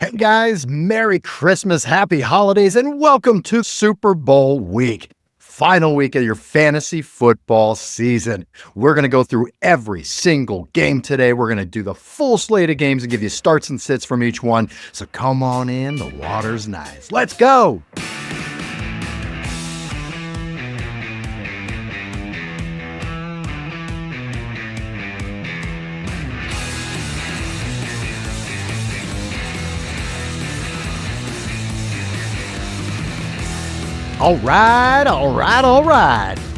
Hey guys, Merry Christmas, Happy Holidays, and welcome to Super Bowl week. Final week of your fantasy football season. We're going to go through every single game today. We're going to do the full slate of games and give you starts and sits from each one. So come on in, the water's nice. Let's go. All right.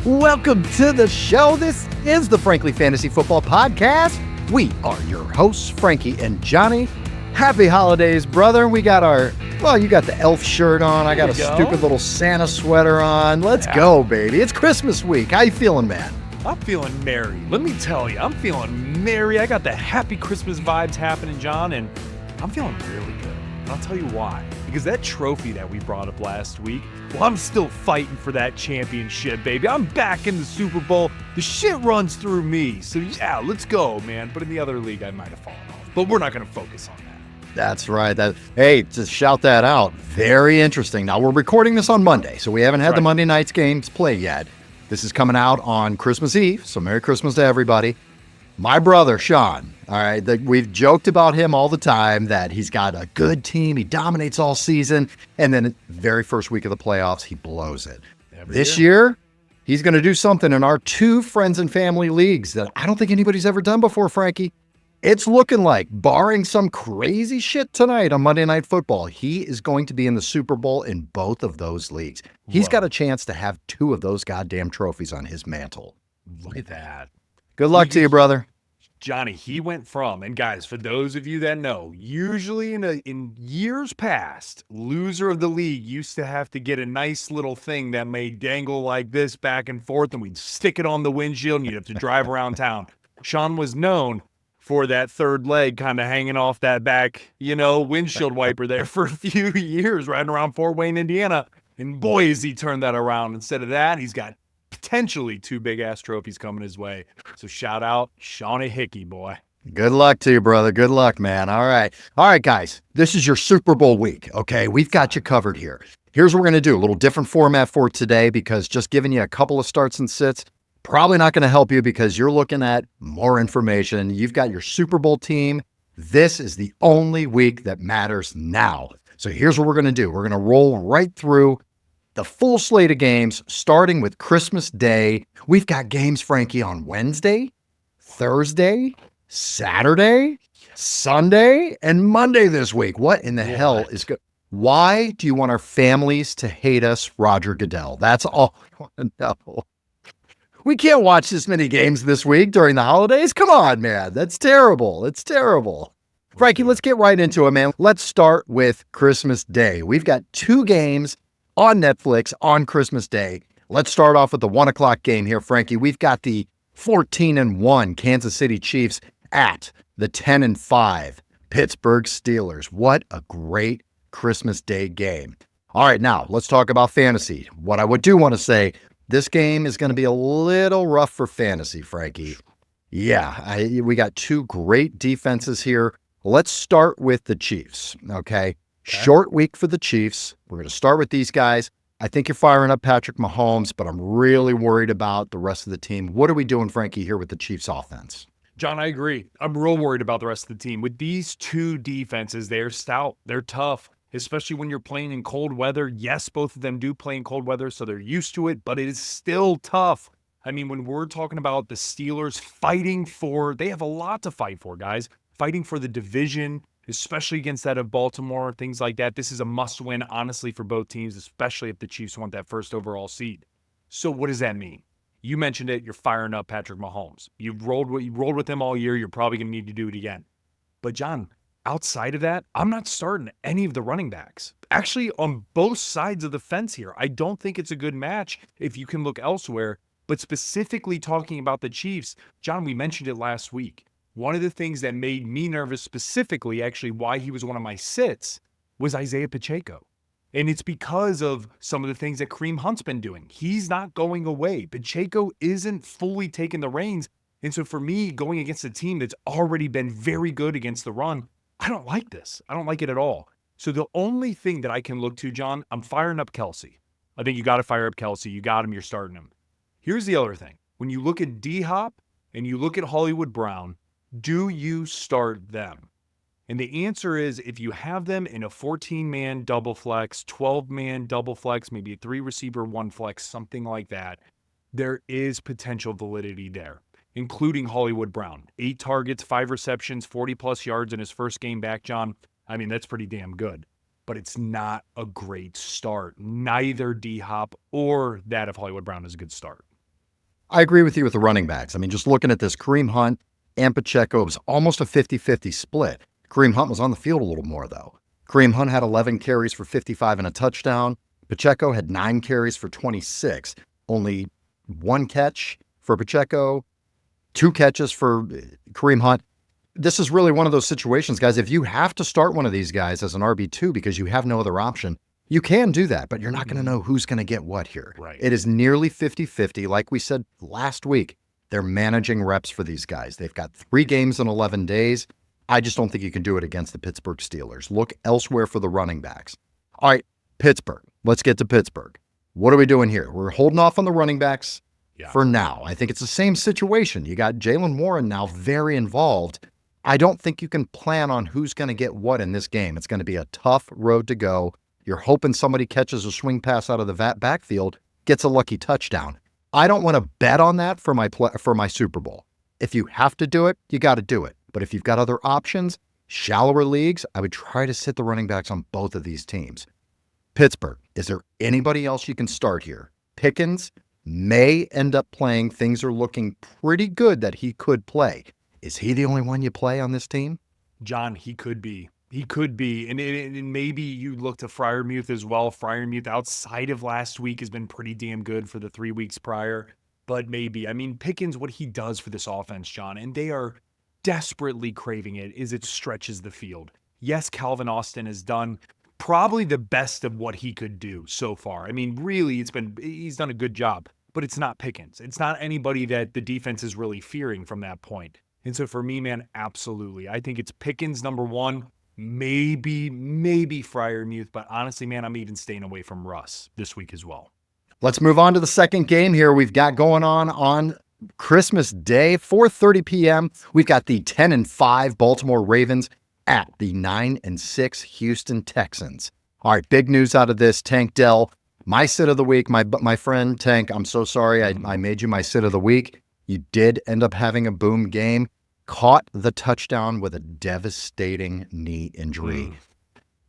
Welcome to the show. This is the Frankly Fantasy Football Podcast. We are your hosts, Frankie and Johnny. Happy holidays, brother. We got you got the elf shirt on. I got a stupid little Santa sweater on. Let's go, baby. It's Christmas week. How you feeling, man? I'm feeling merry. Let me tell you, I'm feeling merry. I got the happy Christmas vibes happening, John, and I'm feeling really good. And I'll tell you why. Because that trophy that we brought up last week, well, I'm still fighting for that championship, baby. I'm back in the Super Bowl. The shit runs through me. So, yeah, let's go, man. But in the other league, I might have fallen off. But we're not going to focus on that. That's right. Hey, just shout that out. Very interesting. Now, we're recording this on Monday, so we haven't had the Monday night's games play yet. This is coming out on Christmas Eve, so Merry Christmas to everybody. My brother, Sean, all right, we've joked about him all the time that he's got a good team. He dominates all season. And then the very first week of the playoffs, he blows it. This year, he's going to do something in our two friends and family leagues that I don't think anybody's ever done before, Frankie. It's looking like, barring some crazy shit tonight on Monday Night Football, he is going to be in the Super Bowl in both of those leagues. He's got a chance to have two of those goddamn trophies on his mantle. Look at that. Good luck to you, brother. Johnny, he went from, and guys, for those of you that know, usually in years past, loser of the league used to have to get a nice little thing that may dangle like this back and forth, and we'd stick it on the windshield, and you'd have to drive around town. Sean was known for that third leg kind of hanging off that back, windshield wiper there for a few years, riding around Fort Wayne, Indiana. And boy, has he turned that around. Instead of that, he's got potentially two big-ass trophies coming his way. So shout out Shawnee Hickey, boy. Good luck to you, brother. Good luck, man. All right, guys. This is your Super Bowl week, okay? We've got you covered here. Here's what we're going to do. A little different format for today because just giving you a couple of starts and sits, probably not going to help you because you're looking at more information. You've got your Super Bowl team. This is the only week that matters now. So here's what we're going to do. We're going to roll right through the full slate of games, starting with Christmas Day. We've got games, Frankie, on Wednesday, Thursday, Saturday, Sunday, and Monday this week. What in the hell is good? Why do you want our families to hate us, Roger Goodell? That's all we want to know. We can't watch this many games this week during the holidays. Come on, man. That's terrible. It's terrible. Frankie, let's get right into it, man. Let's start with Christmas Day. We've got two games on Netflix on Christmas Day. Let's start off with the 1:00 game here, Frankie. We've got the 14-1 Kansas City Chiefs at the 10-5 Pittsburgh Steelers. What a great Christmas Day game. All right, now let's talk about fantasy. What I do want to say, this game is going to be a little rough for fantasy, Frankie. Yeah, we got two great defenses here. Let's start with the Chiefs, okay? Short week for the Chiefs. We're going to start with these guys. I think you're firing up Patrick Mahomes, but I'm really worried about the rest of the team. What are we doing, Frankie, here with the Chiefs offense? John, I agree. I'm real worried about the rest of the team. With these two defenses, they're stout. They're tough, especially when you're playing in cold weather. Yes, both of them do play in cold weather, so they're used to it, but it is still tough. I mean, when we're talking about the Steelers they have a lot to fight for, guys. Fighting for the division, especially against that of Baltimore, things like that. This is a must-win, honestly, for both teams, especially if the Chiefs want that first overall seed. So what does that mean? You mentioned it. You're firing up Patrick Mahomes. You've rolled with him all year. You're probably going to need to do it again. But, John, outside of that, I'm not starting any of the running backs. Actually, on both sides of the fence here, I don't think it's a good match if you can look elsewhere. But specifically talking about the Chiefs, John, we mentioned it last week. One of the things that made me nervous specifically, actually why he was one of my sits, was Isaiah Pacheco. And it's because of some of the things that Kareem Hunt's been doing. He's not going away. Pacheco isn't fully taking the reins. And so for me, going against a team that's already been very good against the run, I don't like this. I don't like it at all. So the only thing that I can look to, John, I'm firing up Kelsey. I think you got to fire up Kelsey. You got him. You're starting him. Here's the other thing. When you look at D-Hop and you look at Hollywood Brown, do you start them? And the answer is if you have them in a 14-man double flex, 12-man double flex, maybe a 3-receiver, 1 flex, something like that, there is potential validity there, including Hollywood Brown. 8 targets, 5 receptions, 40-plus yards in his first game back, John. I mean, that's pretty damn good. But it's not a great start. Neither D-Hop or that of Hollywood Brown is a good start. I agree with you with the running backs. I mean, just looking at this, Kareem Hunt and Pacheco, it was almost a 50-50 split. Kareem Hunt was on the field a little more, though. Kareem Hunt had 11 carries for 55 and a touchdown. Pacheco had 9 carries for 26. Only 1 catch for Pacheco, 2 catches for Kareem Hunt. This is really one of those situations, guys. If you have to start one of these guys as an RB2 because you have no other option, you can do that, but you're not going to know who's going to get what here. Right. It is nearly 50-50. Like we said last week, they're managing reps for these guys. They've got 3 games in 11 days. I just don't think you can do it against the Pittsburgh Steelers. Look elsewhere for the running backs. All right, Pittsburgh. Let's get to Pittsburgh. What are we doing here? We're holding off on the running backs for now. I think it's the same situation. You got Jaylen Warren now very involved. I don't think you can plan on who's going to get what in this game. It's going to be a tough road to go. You're hoping somebody catches a swing pass out of the backfield, gets a lucky touchdown. I don't want to bet on that for my Super Bowl. If you have to do it, you got to do it. But if you've got other options, shallower leagues, I would try to sit the running backs on both of these teams. Pittsburgh, is there anybody else you can start here? Pickens may end up playing. Things are looking pretty good that he could play. Is he the only one you play on this team? John, he could be. He could be. And maybe you look to Freiermuth as well. Freiermuth outside of last week has been pretty damn good for the 3 weeks prior. But maybe. I mean, Pickens, what he does for this offense, John, and they are desperately craving it, is it stretches the field. Yes, Calvin Austin has done probably the best of what he could do so far. I mean, really, he's done a good job. But it's not Pickens. It's not anybody that the defense is really fearing from that point. And so for me, man, absolutely. I think it's Pickens number 1. Maybe Freiermuth, but honestly, man, I'm even staying away from Russ this week as well. Let's move on to the second game here we've got going on Christmas Day, 4:30 p.m. We've got the 10-5 Baltimore Ravens at the 9-6 Houston Texans. All right, big news out of this. Tank Dell, my sit of the week, my friend Tank, I'm so sorry I made you my sit of the week. You did end up having a boom game. Caught the touchdown with a devastating knee injury.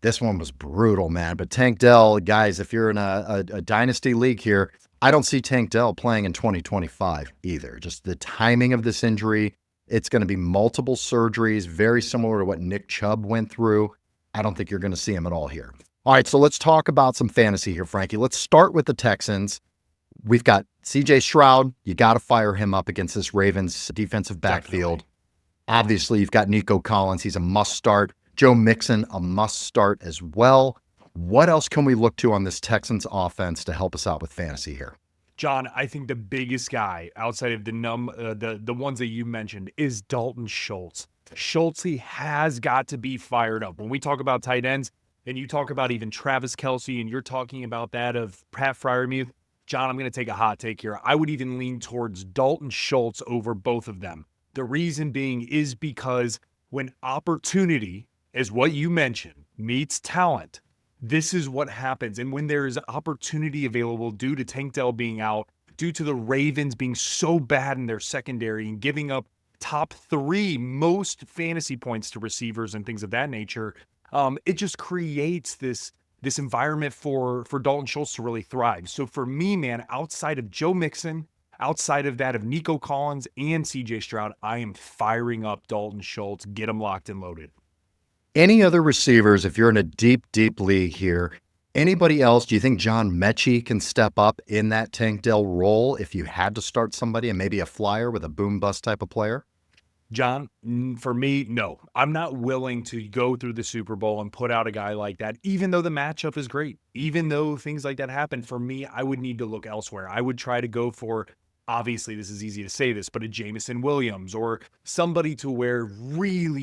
This one was brutal, man. But Tank Dell, guys, if you're in a dynasty league here, I don't see Tank Dell playing in 2025 either. Just the timing of this injury, it's going to be multiple surgeries, very similar to what Nick Chubb went through. I don't think you're going to see him at all here. All right, so let's talk about some fantasy here, Frankie. Let's start with the Texans. We've got C.J. Stroud. You got to fire him up against this Ravens defensive backfield. Definitely. Obviously, you've got Nico Collins. He's a must start. Joe Mixon, a must start as well. What else can we look to on this Texans offense to help us out with fantasy here? John, I think the biggest guy outside of the ones that you mentioned is Dalton Schultz. Schultz, he has got to be fired up. When we talk about tight ends and you talk about even Travis Kelce and you're talking about that of Pat Freiermuth, John, I'm going to take a hot take here. I would even lean towards Dalton Schultz over both of them. The reason being is because when opportunity, as what you mentioned, meets talent, this is what happens. And when there is opportunity available due to Tank Dell being out, due to the Ravens being so bad in their secondary and giving up top 3 most fantasy points to receivers and things of that nature, it just creates this environment for Dalton Schultz to really thrive. So for me, man, outside of Joe Mixon, outside of that of Nico Collins and C.J. Stroud, I am firing up Dalton Schultz. Get him locked and loaded. Any other receivers, if you're in a deep league here, anybody else, do you think John Mechie can step up in that Tank Dell role if you had to start somebody and maybe a flyer with a boom-bust type of player? John, for me, no. I'm not willing to go through the Super Bowl and put out a guy like that, even though the matchup is great. Even though things like that happen, for me, I would need to look elsewhere. I would try to go for, obviously, this is easy to say this, but a Jameson Williams or somebody to where really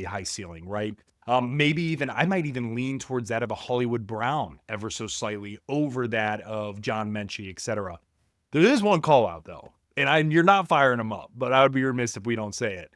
high ceiling, right? Maybe even I might even lean towards that of a Hollywood Brown ever so slightly over that of John Mechie, etc. There is one call out though, and you're not firing him up, but I would be remiss if we don't say it.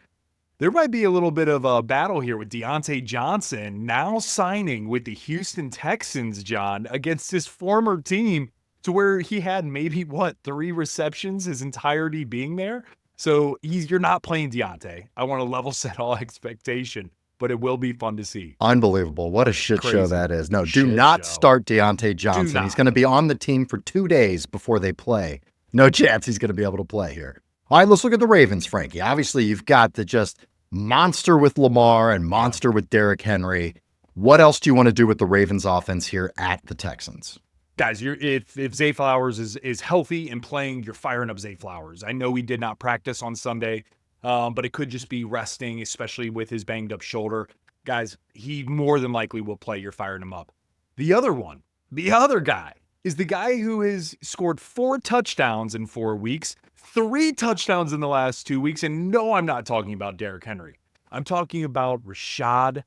There might be a little bit of a battle here with Deontay Johnson now signing with the Houston Texans, John, against his former team to where he had maybe, 3 receptions his entirety being there? So you're not playing Deontay. I want to level set all expectation, but it will be fun to see. Unbelievable. What a shit show that is. No, do Shit not show. start Deontay Johnson. He's going to be on the team for 2 days before they play. No chance he's going to be able to play here. All right, let's look at the Ravens, Frankie. Obviously, you've got the just monster with Lamar and monster with Derrick Henry. What else do you want to do with the Ravens offense here at the Texans? Guys, if Zay Flowers is healthy and playing, you're firing up Zay Flowers. I know he did not practice on Sunday, but it could just be resting, especially with his banged up shoulder. Guys, he more than likely will play. You're firing him up. The other guy is the guy who has scored 4 touchdowns in 4 weeks, 3 touchdowns in the last 2 weeks. And no, I'm not talking about Derrick Henry. I'm talking about Rashad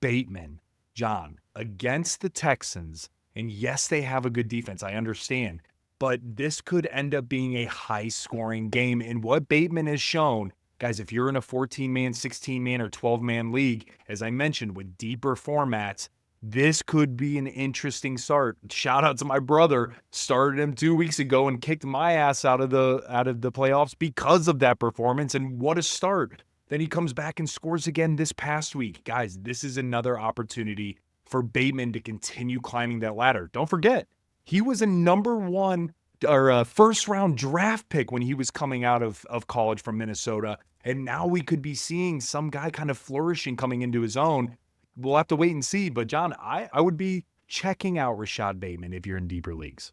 Bateman, John, against the Texans. And yes, they have a good defense. I understand. But this could end up being a high-scoring game. And what Bateman has shown, guys, if you're in a 14-man, 16-man, or 12-man league, as I mentioned, with deeper formats, this could be an interesting start. Shout out to my brother. Started him 2 weeks ago and kicked my ass out of the playoffs because of that performance. And what a start. Then he comes back and scores again this past week. Guys, this is another opportunity for Bateman to continue climbing that ladder. Don't forget, he was a number 1 or a first-round draft pick when he was coming out of college from Minnesota. And now we could be seeing some guy kind of flourishing coming into his own. We'll have to wait and see. But, John, I would be checking out Rashad Bateman if you're in deeper leagues.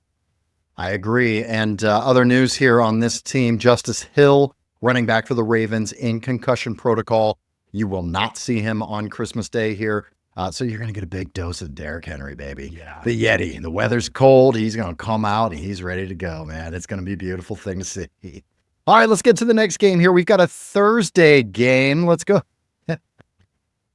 I agree. And other news here on this team, Justice Hill, running back for the Ravens in concussion protocol. You will not see him on Christmas Day here. So you're going to get a big dose of Derrick Henry, baby. Yeah. The Yeti. The weather's cold. He's going to come out. And he's ready to go, man. It's going to be a beautiful thing to see. All right, let's get to the next game here. We've got a Thursday game. Let's go.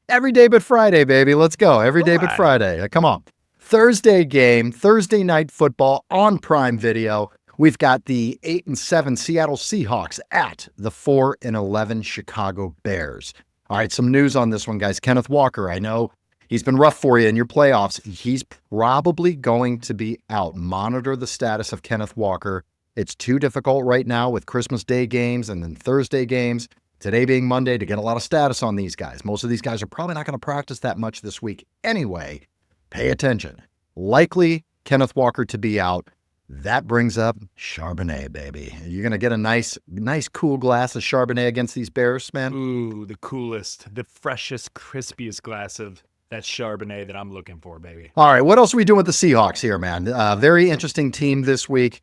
Every day but Friday, baby. Let's go. Every day but Friday. Come on. Thursday game, Thursday night football on Prime Video. We've got the 8-7 Seattle Seahawks at the 4-11 Chicago Bears. All right, some news on this one, guys. Kenneth Walker, I know he's been rough for you in your playoffs. He's probably going to be out. Monitor the status of Kenneth Walker. It's too difficult right now with Christmas Day games and then Thursday games. Today being Monday, to get a lot of status on these guys. Most of these guys are probably not going to practice that much this week anyway. Pay attention. Likely Kenneth Walker to be out. That brings up Chardonnay, baby. You're going to get a nice cool glass of Chardonnay against these Bears, man. Ooh, the coolest, the freshest, crispiest glass of that Chardonnay that I'm looking for, baby. All right, what else are we doing with the Seahawks here, man? Very interesting team this week.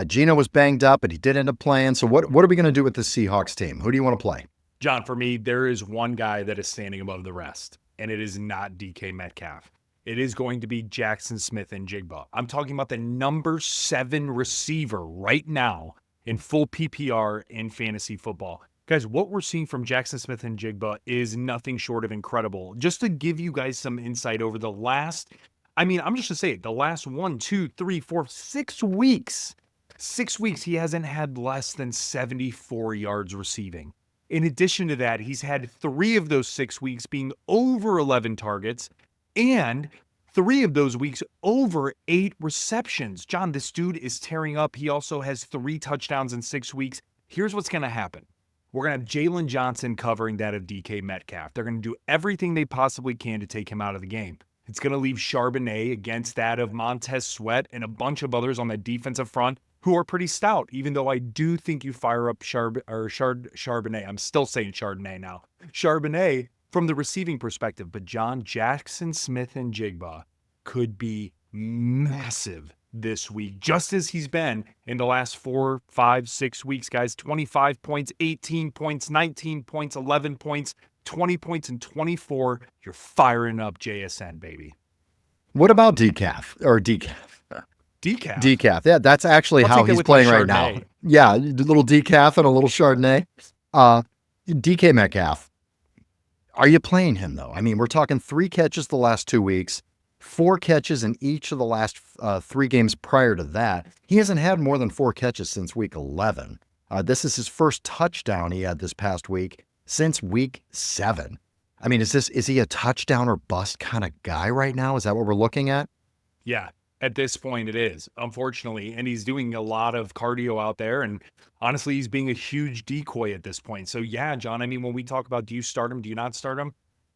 Gino was banged up, but he did end up playing. So what are we going to do with the Seahawks team? Who do you want to play? John, for me, there is one guy that is standing above the rest, and it is not DK Metcalf. It is going to be Jackson Smith-Njigba. I'm talking about the number 7 receiver right now in full PPR in fantasy football. Guys, what we're seeing from Jackson Smith-Njigba is nothing short of incredible. Just to give you guys some insight over the last, I'm just going to say it, the last 1, 2, 3, 4, 6 weeks. 6 weeks, he hasn't had less than 74 yards receiving. In addition to that, he's had 3 of those 6 weeks being over 11 targets and 3 of those weeks over 8 receptions. John, this dude is tearing up. He also has 3 touchdowns in 6 weeks. Here's what's going to happen. We're going to have Jalen Johnson covering that of DK Metcalf. They're going to do everything they possibly can to take him out of the game. It's going to leave Charbonnet against that of Montez Sweat and a bunch of others on the defensive front who are pretty stout, even though I do think you fire up Charbonnet. I'm still saying Chardonnay now. Charbonnet from the receiving perspective. But John, Jackson Smith-Njigba could be massive this week, just as he's been in the last 4, 5, 6 weeks, guys. 25 points, 18 points, 19 points, 11 points, 20 points, and 24. You're firing up JSN, baby. What about decaf? Decaf. Yeah, that's actually how he's playing right now. Yeah, a little decaf and a little Chardonnay. DK Metcalf. Are you playing him, though? I mean, we're talking 3 catches the last 2 weeks, 4 catches in each of the last 3 games prior to that. He hasn't had more than 4 catches since week 11. This is his first touchdown he had this past week since week 7. I mean, is he a touchdown or bust kind of guy right now? Is that what we're looking at? Yeah, at this point it is, unfortunately, and he's doing a lot of cardio out there, and honestly, he's being a huge decoy at this point. So yeah, John, I mean, when we talk about do you start him, do you not start him?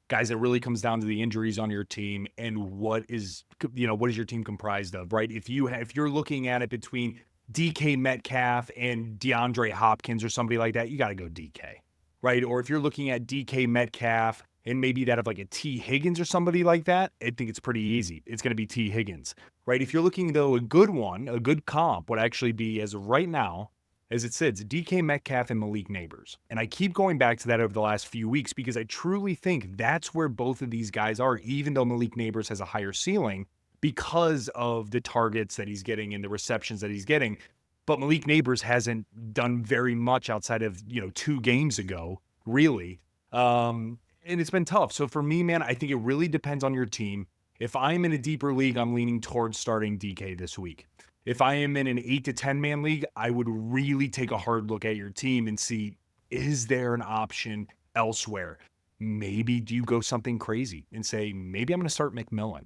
Guys, it really comes down to the injuries on your team and what is your team comprised of, right? If you're looking at it between DK Metcalf and DeAndre Hopkins or somebody like that, you got to go DK, right? Or if you're looking at DK Metcalf and maybe that of like a T Higgins or somebody like that, I think it's pretty easy. It's going to be T Higgins, right? If you're looking though, a good comp would actually be, as of right now, as it sits, DK Metcalf and Malik Neighbors. And I keep going back to that over the last few weeks because I truly think that's where both of these guys are, even though Malik Neighbors has a higher ceiling because of the targets that he's getting and the receptions that he's getting. But Malik Neighbors hasn't done very much outside of, 2 games ago, really. And it's been tough. So for me, man, I think it really depends on your team. If I'm in a deeper league, I'm leaning towards starting DK this week. If I am in an 8 to 10 man league, I would really take a hard look at your team and see, is there an option elsewhere? Maybe do you go something crazy and say, maybe I'm going to start McMillan.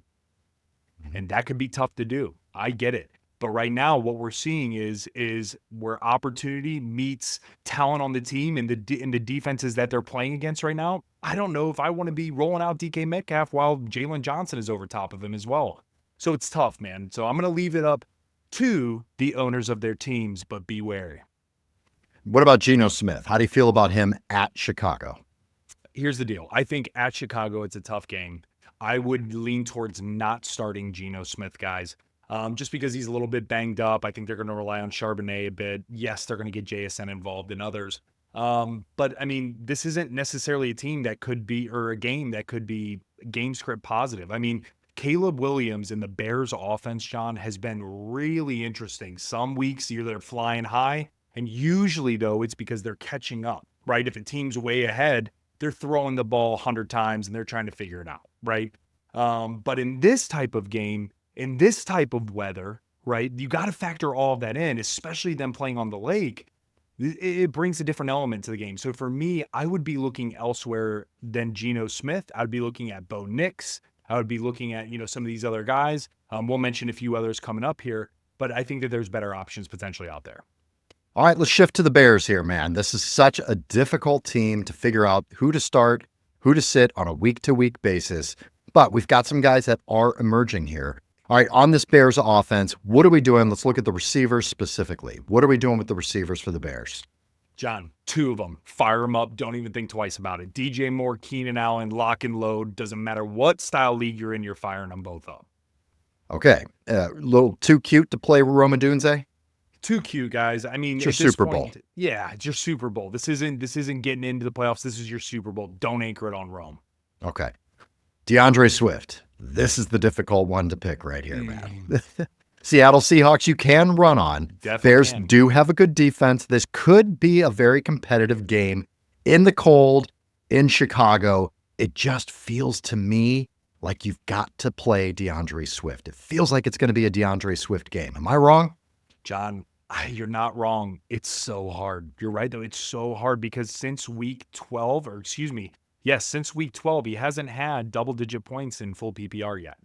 And that could be tough to do. I get it. But right now, what we're seeing is where opportunity meets talent on the team and the defenses that they're playing against right now. I don't know if I want to be rolling out DK Metcalf while Jalen Johnson is over top of him as well. So it's tough, man. So I'm going to leave it up to the owners of their teams, but be wary. What about Geno Smith? How do you feel about him at Chicago? Here's the deal. I think at Chicago, it's a tough game. I would lean towards not starting Geno Smith, guys. Just because he's a little bit banged up. I think they're going to rely on Charbonnet a bit. Yes, they're going to get JSN involved and others. But I mean, this isn't necessarily a team that could be, or a game that could be game script positive. I mean, Caleb Williams and the Bears offense, John, has been really interesting. Some weeks they're flying high, and usually though, it's because they're catching up, right? If a team's way ahead, they're throwing the ball 100 times and they're trying to figure it out, right? But in this type of game, in this type of weather, right, you got to factor all of that in, especially them playing on the lake. It brings a different element to the game. So for me, I would be looking elsewhere than Geno Smith. I would be looking at Bo Nix. I would be looking at, some of these other guys. We'll mention a few others coming up here, but I think that there's better options potentially out there. All right, let's shift to the Bears here, man. This is such a difficult team to figure out who to start, who to sit on a week-to-week basis. But we've got some guys that are emerging here. All right, on this Bears offense, what are we doing? Let's look at the receivers specifically. What are we doing with the receivers for the Bears? John, 2 of them. Fire them up. Don't even think twice about it. DJ Moore, Keenan Allen, lock and load. Doesn't matter what style league you're in, you're firing them both up. Okay, a little too cute to play Rome Odunze? Too cute, guys. I mean, it's your Super Bowl. Yeah, it's your Super Bowl. This isn't getting into the playoffs. This is your Super Bowl. Don't anchor it on Rome. Okay. DeAndre Swift. This is the difficult one to pick right here, man. Seattle Seahawks, you can run on. Definitely Bears can. do have a good defense. This could be a very competitive game in the cold in Chicago. It just feels to me like you've got to play DeAndre Swift. It feels like it's going to be a DeAndre Swift game. Am I wrong? John, you're not wrong. It's so hard. You're right, though. It's so hard because since week 12, since week 12, he hasn't had double-digit points in full PPR yet.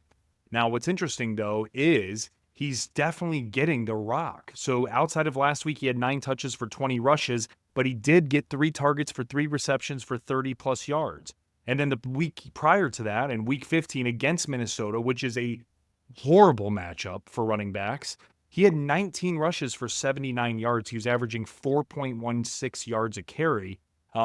Now, what's interesting, though, is he's definitely getting the rock. So outside of last week, he had 9 touches for 20 rushes, but he did get 3 targets for 3 receptions for 30-plus yards. And then the week prior to that, in week 15 against Minnesota, which is a horrible matchup for running backs, he had 19 rushes for 79 yards. He was averaging 4.16 yards a carry.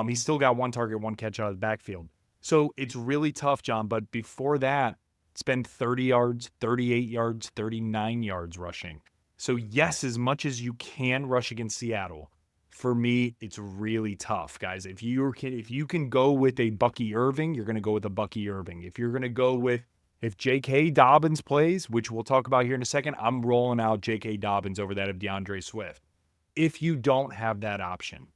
He still got 1 target, 1 catch out of the backfield. So it's really tough, John. But before that, it's been 30 yards, 38 yards, 39 yards rushing. So yes, as much as you can rush against Seattle, for me, it's really tough, guys. If you can go with a Bucky Irving, you're going to go with a Bucky Irving. If you're going to go with, if J.K. Dobbins plays, which we'll talk about here in a second, I'm rolling out J.K. Dobbins over that of DeAndre Swift. If you don't have that option,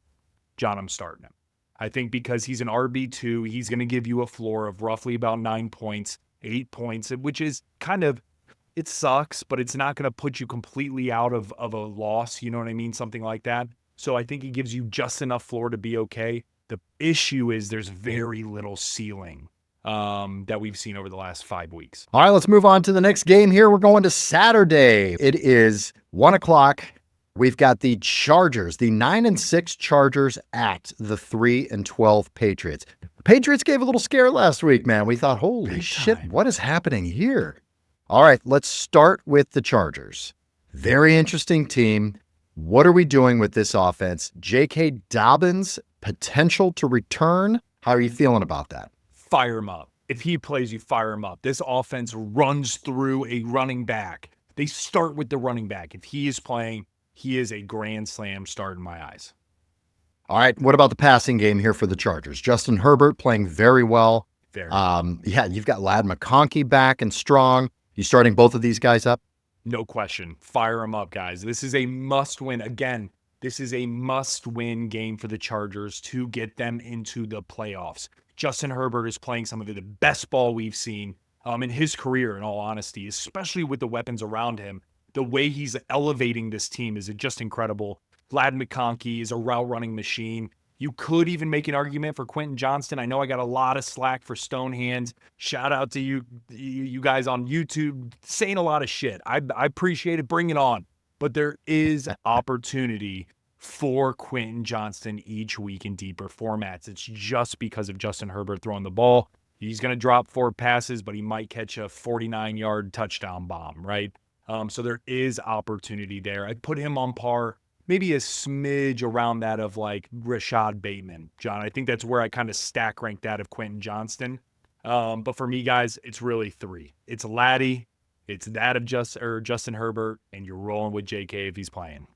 John, I'm starting him. I think because he's an RB2, he's going to give you a floor of roughly about 9 points, 8 points, which is kind of, it sucks, but it's not going to put you completely out of a loss. You know what I mean? Something like that. So I think he gives you just enough floor to be okay. The issue is there's very little ceiling that we've seen over the last 5 weeks. All right, let's move on to the next game here. We're going to Saturday. It is 1 o'clock. We've got the Chargers, the 9-6 Chargers at the 3-12 Patriots. Patriots gave a little scare last week, man. We thought, holy shit, what is happening here? All right, let's start with the Chargers. Very interesting team. What are we doing with this offense? J.K. Dobbins, potential to return. How are you feeling about that? Fire him up. If he plays, you fire him up. This offense runs through a running back. They start with the running back. If he is playing, he is a grand slam start in my eyes. All right, what about the passing game here for the Chargers? Justin Herbert playing very well. You've got Lad McConkey back and strong. You starting both of these guys up? No question. Fire them up, guys. This is a must-win. Again, this is a must-win game for the Chargers to get them into the playoffs. Justin Herbert is playing some of the best ball we've seen in his career, in all honesty, especially with the weapons around him. The way he's elevating this team is just incredible. Lad McConkey is a route-running machine. You could even make an argument for Quentin Johnston. I know I got a lot of slack for Stonehands. Shout out to you guys on YouTube saying a lot of shit. I appreciate it. Bring it on. But there is opportunity for Quentin Johnston each week in deeper formats. It's just because of Justin Herbert throwing the ball. He's going to drop 4 passes, but he might catch a 49-yard touchdown bomb, right? So there is opportunity there. I'd put him on par, maybe a smidge around that of like Rashad Bateman, John. I think that's where I kind of stack rank that of Quentin Johnston. But for me, guys, it's really 3. It's Laddie, it's that of Justin Herbert, and you're rolling with JK if he's playing.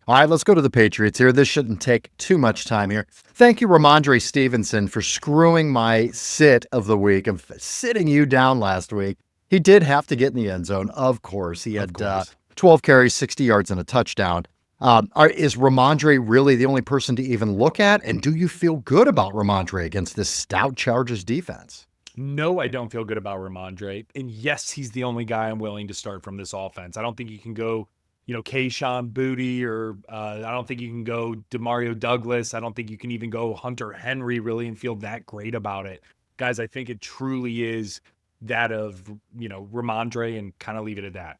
All right, let's go to the Patriots here. This shouldn't take too much time here. Thank you, Ramondre Stevenson, for screwing my sit of the week, of sitting you down last week. He did have to get in the end zone, of course. He had 12 carries, 60 yards, and a touchdown. Is Ramondre really the only person to even look at? And do you feel good about Ramondre against this stout Chargers defense? No, I don't feel good about Ramondre. And yes, he's the only guy I'm willing to start from this offense. I don't think you can go, Kayshon Boutte, or I don't think you can go Demario Douglas. I don't think you can even go Hunter Henry really and feel that great about it. Guys, I think it truly is that of, Ramondre, and kind of leave it at that.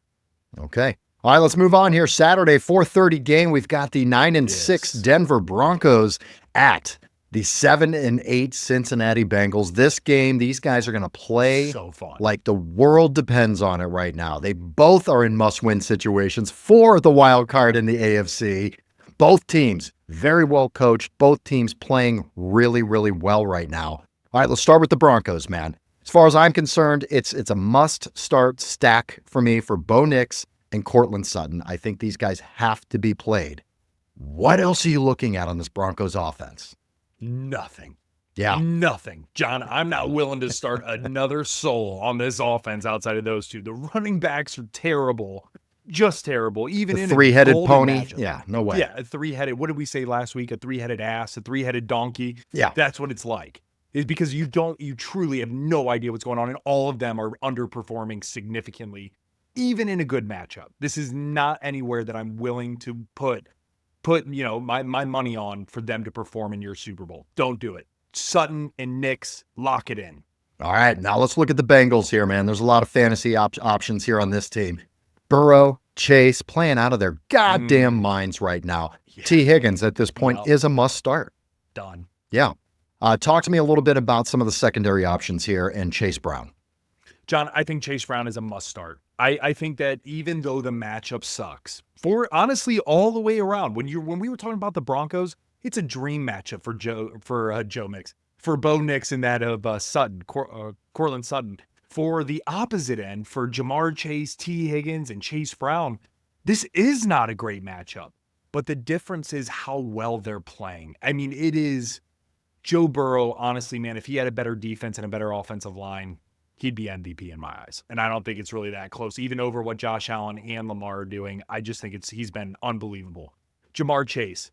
Okay. All right, let's move on here. Saturday, 4:30 game. We've got the 9-6 Denver Broncos at the 7-8 Cincinnati Bengals. This game, these guys are going to play so fun. Like the world depends on it right now. They both are in must-win situations for the wild card in the AFC. Both teams very well coached. Both teams playing really, really well right now. All right, let's start with the Broncos, man. As far as I'm concerned, it's a must-start stack for me for Bo Nix and Courtland Sutton. I think these guys have to be played. What else are you looking at on this Broncos offense? Nothing. Yeah. Nothing. John, I'm not willing to start another soul on this offense outside of those two. The running backs are terrible. Just terrible. Even in a three-headed golden pony. matchup. Yeah, no way. Yeah, a 3-headed. What did we say last week? A 3-headed ass, a 3-headed donkey. Yeah. That's what it's like. Is because you truly have no idea what's going on, and all of them are underperforming significantly, even in a good matchup. This is not anywhere that I'm willing to put my money on for them to perform in your Super Bowl. Don't do it. Sutton and Nix, lock it in. All right, now let's look at the Bengals here, man. There's a lot of fantasy options here on this team. Burrow, Chase, playing out of their goddamn minds right now. Yeah. T. Higgins at this point is a must start. Done. Yeah. Talk to me a little bit about some of the secondary options here and Chase Brown. John, I think Chase Brown is a must start. I think that even though the matchup sucks, for honestly all the way around, when we were talking about the Broncos, it's a dream matchup for Joe Mix, for Bo Nix and that of Sutton, Courtland Sutton. For the opposite end, for Jamar Chase, T. Higgins, and Chase Brown, this is not a great matchup. But the difference is how well they're playing. I mean, it is Joe Burrow, honestly, man, if he had a better defense and a better offensive line, he'd be MVP in my eyes. And I don't think it's really that close, even over what Josh Allen and Lamar are doing. I just think he's been unbelievable. Jamar Chase,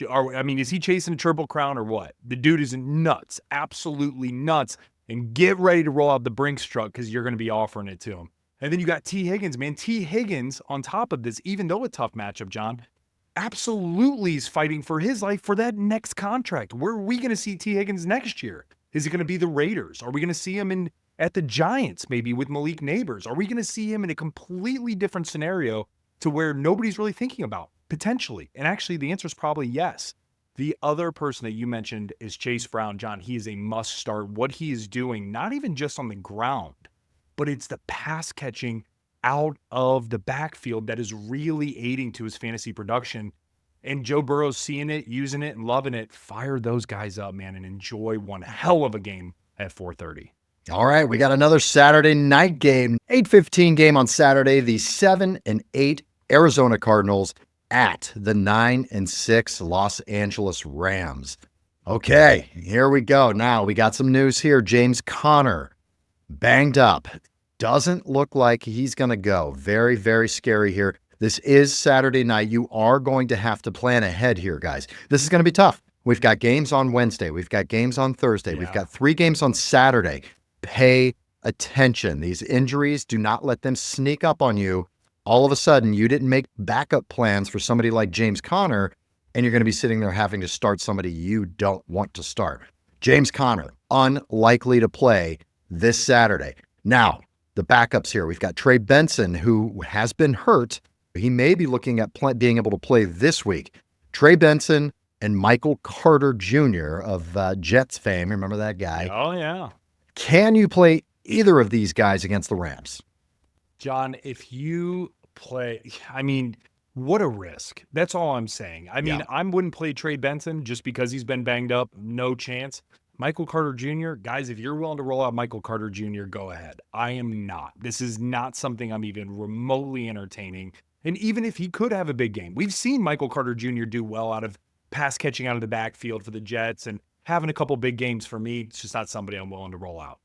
Is he chasing a Triple Crown or what? The dude is nuts, absolutely nuts. And get ready to roll out the Brinks truck because you're going to be offering it to him. And then you got T. Higgins, man. T. Higgins, on top of this, even though a tough matchup, John, absolutely is fighting for his life for that next contract. Where are we going to see T. Higgins next year? Is it going to be the Raiders? Are we going to see him at the Giants, maybe with Malik Neighbors? Are we going to see him in a completely different scenario to where nobody's really thinking about, potentially? And actually, the answer is probably yes. The other person that you mentioned is Chase Brown. John, he is a must start. What he is doing, not even just on the ground, but it's the pass catching out of the backfield that is really aiding to his fantasy production. And Joe Burrow's seeing it, using it, and loving it. Fire those guys up, man, and enjoy one hell of a game at 4:30. All right, we got another Saturday night game, 8:15 game on Saturday. The 7-8 Arizona Cardinals at the 9-6 Los Angeles Rams. Okay, here we go. Now we got some news here. James Conner banged up. Doesn't look like he's going to go. Very, very scary here. This is Saturday night. You are going to have to plan ahead here, guys. This is going to be tough. We've got games on Wednesday. We've got games on Thursday. We've got 3 games on Saturday. Pay attention. These injuries, do not let them sneak up on you. All of a sudden, you didn't make backup plans for somebody like James Conner, and you're going to be sitting there having to start somebody you don't want to start. James Conner, unlikely to play this Saturday. Now, the backups here. We've got Trey Benson, who has been hurt. He may be looking at being able to play this week. Trey Benson and Michael Carter Jr. of Jets fame. Remember that guy? Oh, yeah. Can you play either of these guys against the Rams? John, if you play, what a risk. That's all I'm saying. I wouldn't play Trey Benson just because he's been banged up. No chance. Michael Carter Jr., guys, if you're willing to roll out Michael Carter Jr., go ahead. I am not. This is not something I'm even remotely entertaining. And even if he could have a big game, we've seen Michael Carter Jr. do well out of pass catching out of the backfield for the Jets and having a couple big games. For me, it's just not somebody I'm willing to roll out.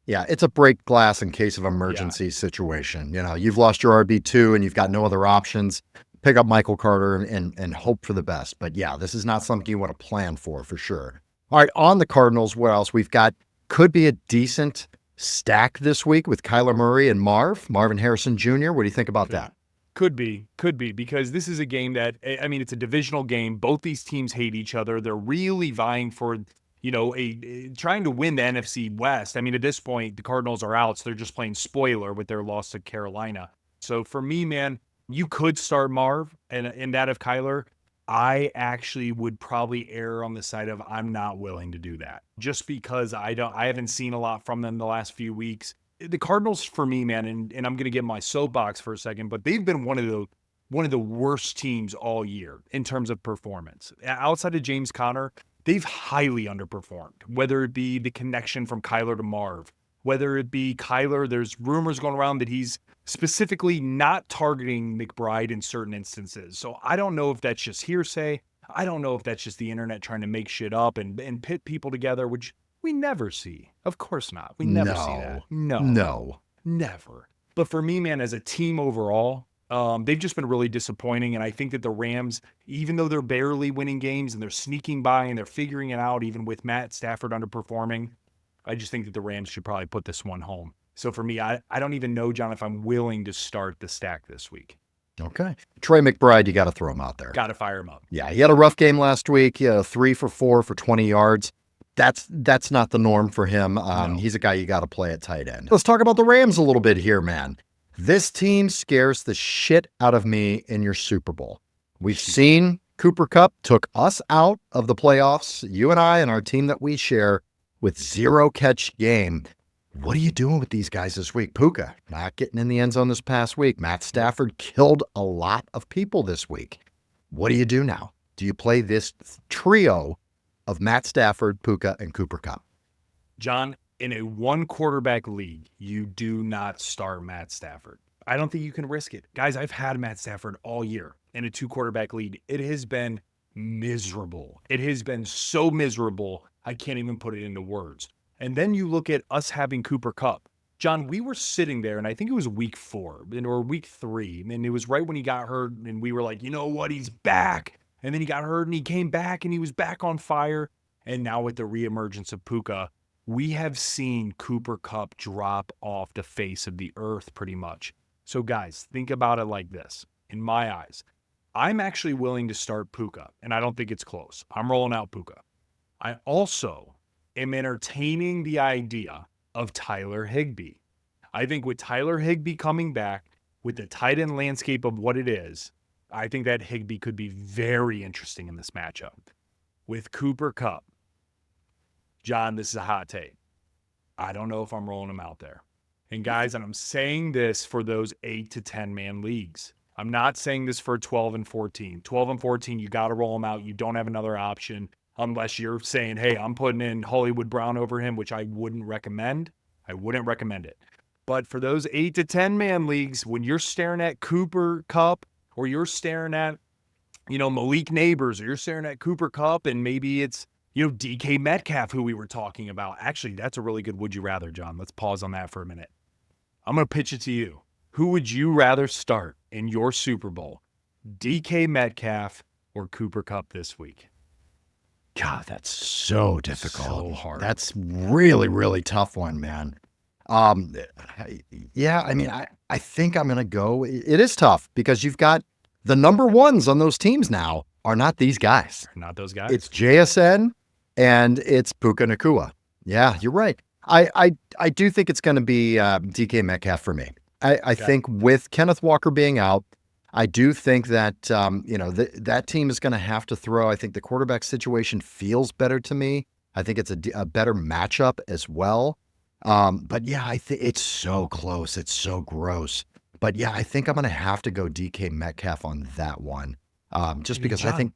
Yeah, it's a break glass in case of emergency situation. You know, you've lost your RB2 and you've got no other options. Pick up Michael Carter and hope for the best. But yeah, this is not something you want to plan for sure. All right, on the Cardinals, what else? We've got, could be a decent stack this week with Kyler Murray and Marvin Harrison Jr. What do you think about that? Could be, because this is a game that, it's a divisional game. Both these teams hate each other. They're really vying for, trying to win the NFC West. At this point, the Cardinals are out, so they're just playing spoiler with their loss to Carolina. So for me, man, you could start Marv and that of Kyler. I actually would probably err on the side of I'm not willing to do that, just because I haven't seen a lot from them the last few weeks. The Cardinals, for me, man, and I'm going to get my soapbox for a second, but they've been one of the worst teams all year in terms of performance. Outside of James Conner, they've highly underperformed, whether it be the connection from Kyler to Marv, whether it be Kyler, there's rumors going around that he's specifically not targeting McBride in certain instances. So I don't know if that's just hearsay. I don't know if that's just the internet trying to make shit up and pit people together, which we never see. Of course not. We never see that. No, never. But for me, man, as a team overall, they've just been really disappointing. And I think that the Rams, even though they're barely winning games and they're sneaking by and they're figuring it out, even with Matt Stafford underperforming, I just think that the Rams should probably put this one home. So for me, I don't even know, John, if I'm willing to start the stack this week. Okay. Trey McBride, you got to throw him out there. Got to fire him up. Yeah, he had a rough game last week. He had 3 for 4 for 20 yards. That's not the norm for him. No. He's a guy you got to play at tight end. Let's talk about the Rams a little bit here, man. This team scares the shit out of me in your Super Bowl. We've seen Cooper Kupp took us out of the playoffs, you and I and our team that we share, with 0 catch game. What are you doing with these guys this week? Puka not getting in the end zone this past week. Matt Stafford killed a lot of people this week. What do you do now? Do you play this trio of Matt Stafford, Puka, and Cooper Kupp? John, in a 1 quarterback league, you do not start Matt Stafford. I don't think you can risk it. Guys, I've had Matt Stafford all year in a 2 quarterback league. It has been miserable. It has been so miserable, I can't even put it into words. And then you look at us having Cooper Kupp. John, we were sitting there, and I think it was week 4 or week 3, and it was right when he got hurt, and we were like, you know what, he's back. And then he got hurt and he came back and he was back on fire. And now with the reemergence of Puka, we have seen Cooper Kupp drop off the face of the earth pretty much. So guys, think about it like this. In my eyes, I'm actually willing to start Puka, and I don't think it's close. I'm rolling out Puka. I also am entertaining the idea of Tyler Higbee. I think with Tyler Higbee coming back, with the tight end landscape of what it is, I think that Higbee could be very interesting in this matchup. With Cooper Kupp, John, this is a hot take. I don't know if I'm rolling him out there. And guys, and I'm saying this for those 8 to 10 man leagues. I'm not saying this for 12 and 14. 12 and 14, you got to roll them out. You don't have another option unless you're saying, hey, I'm putting in Hollywood Brown over him, which I wouldn't recommend. I wouldn't recommend it. But for those 8 to 10 man leagues, when you're staring at Cooper Kupp or you're staring at, Malik Neighbors, or you're staring at Cooper Kupp and maybe it's, DK Metcalf, who we were talking about. Actually, that's a really good would you rather, John. Let's pause on that for a minute. I'm going to pitch it to you. Who would you rather start in your Super Bowl, DK Metcalf or Cooper Kupp this week? God, that's so difficult. So hard. That's really, really tough one, man. Yeah, I mean, I think I'm going to go. It is tough because you've got the number ones on those teams now are not these guys. Not those guys. It's JSN and it's Puka Nacua. Yeah, you're right. I do think it's going to be DK Metcalf for me. I think with Kenneth Walker being out, I do think that, that team is going to have to throw. I think the quarterback situation feels better to me. I think it's a better matchup as well. But yeah, I think it's so close. It's so gross. But yeah, I think I'm going to have to go DK Metcalf on that one. Just because I think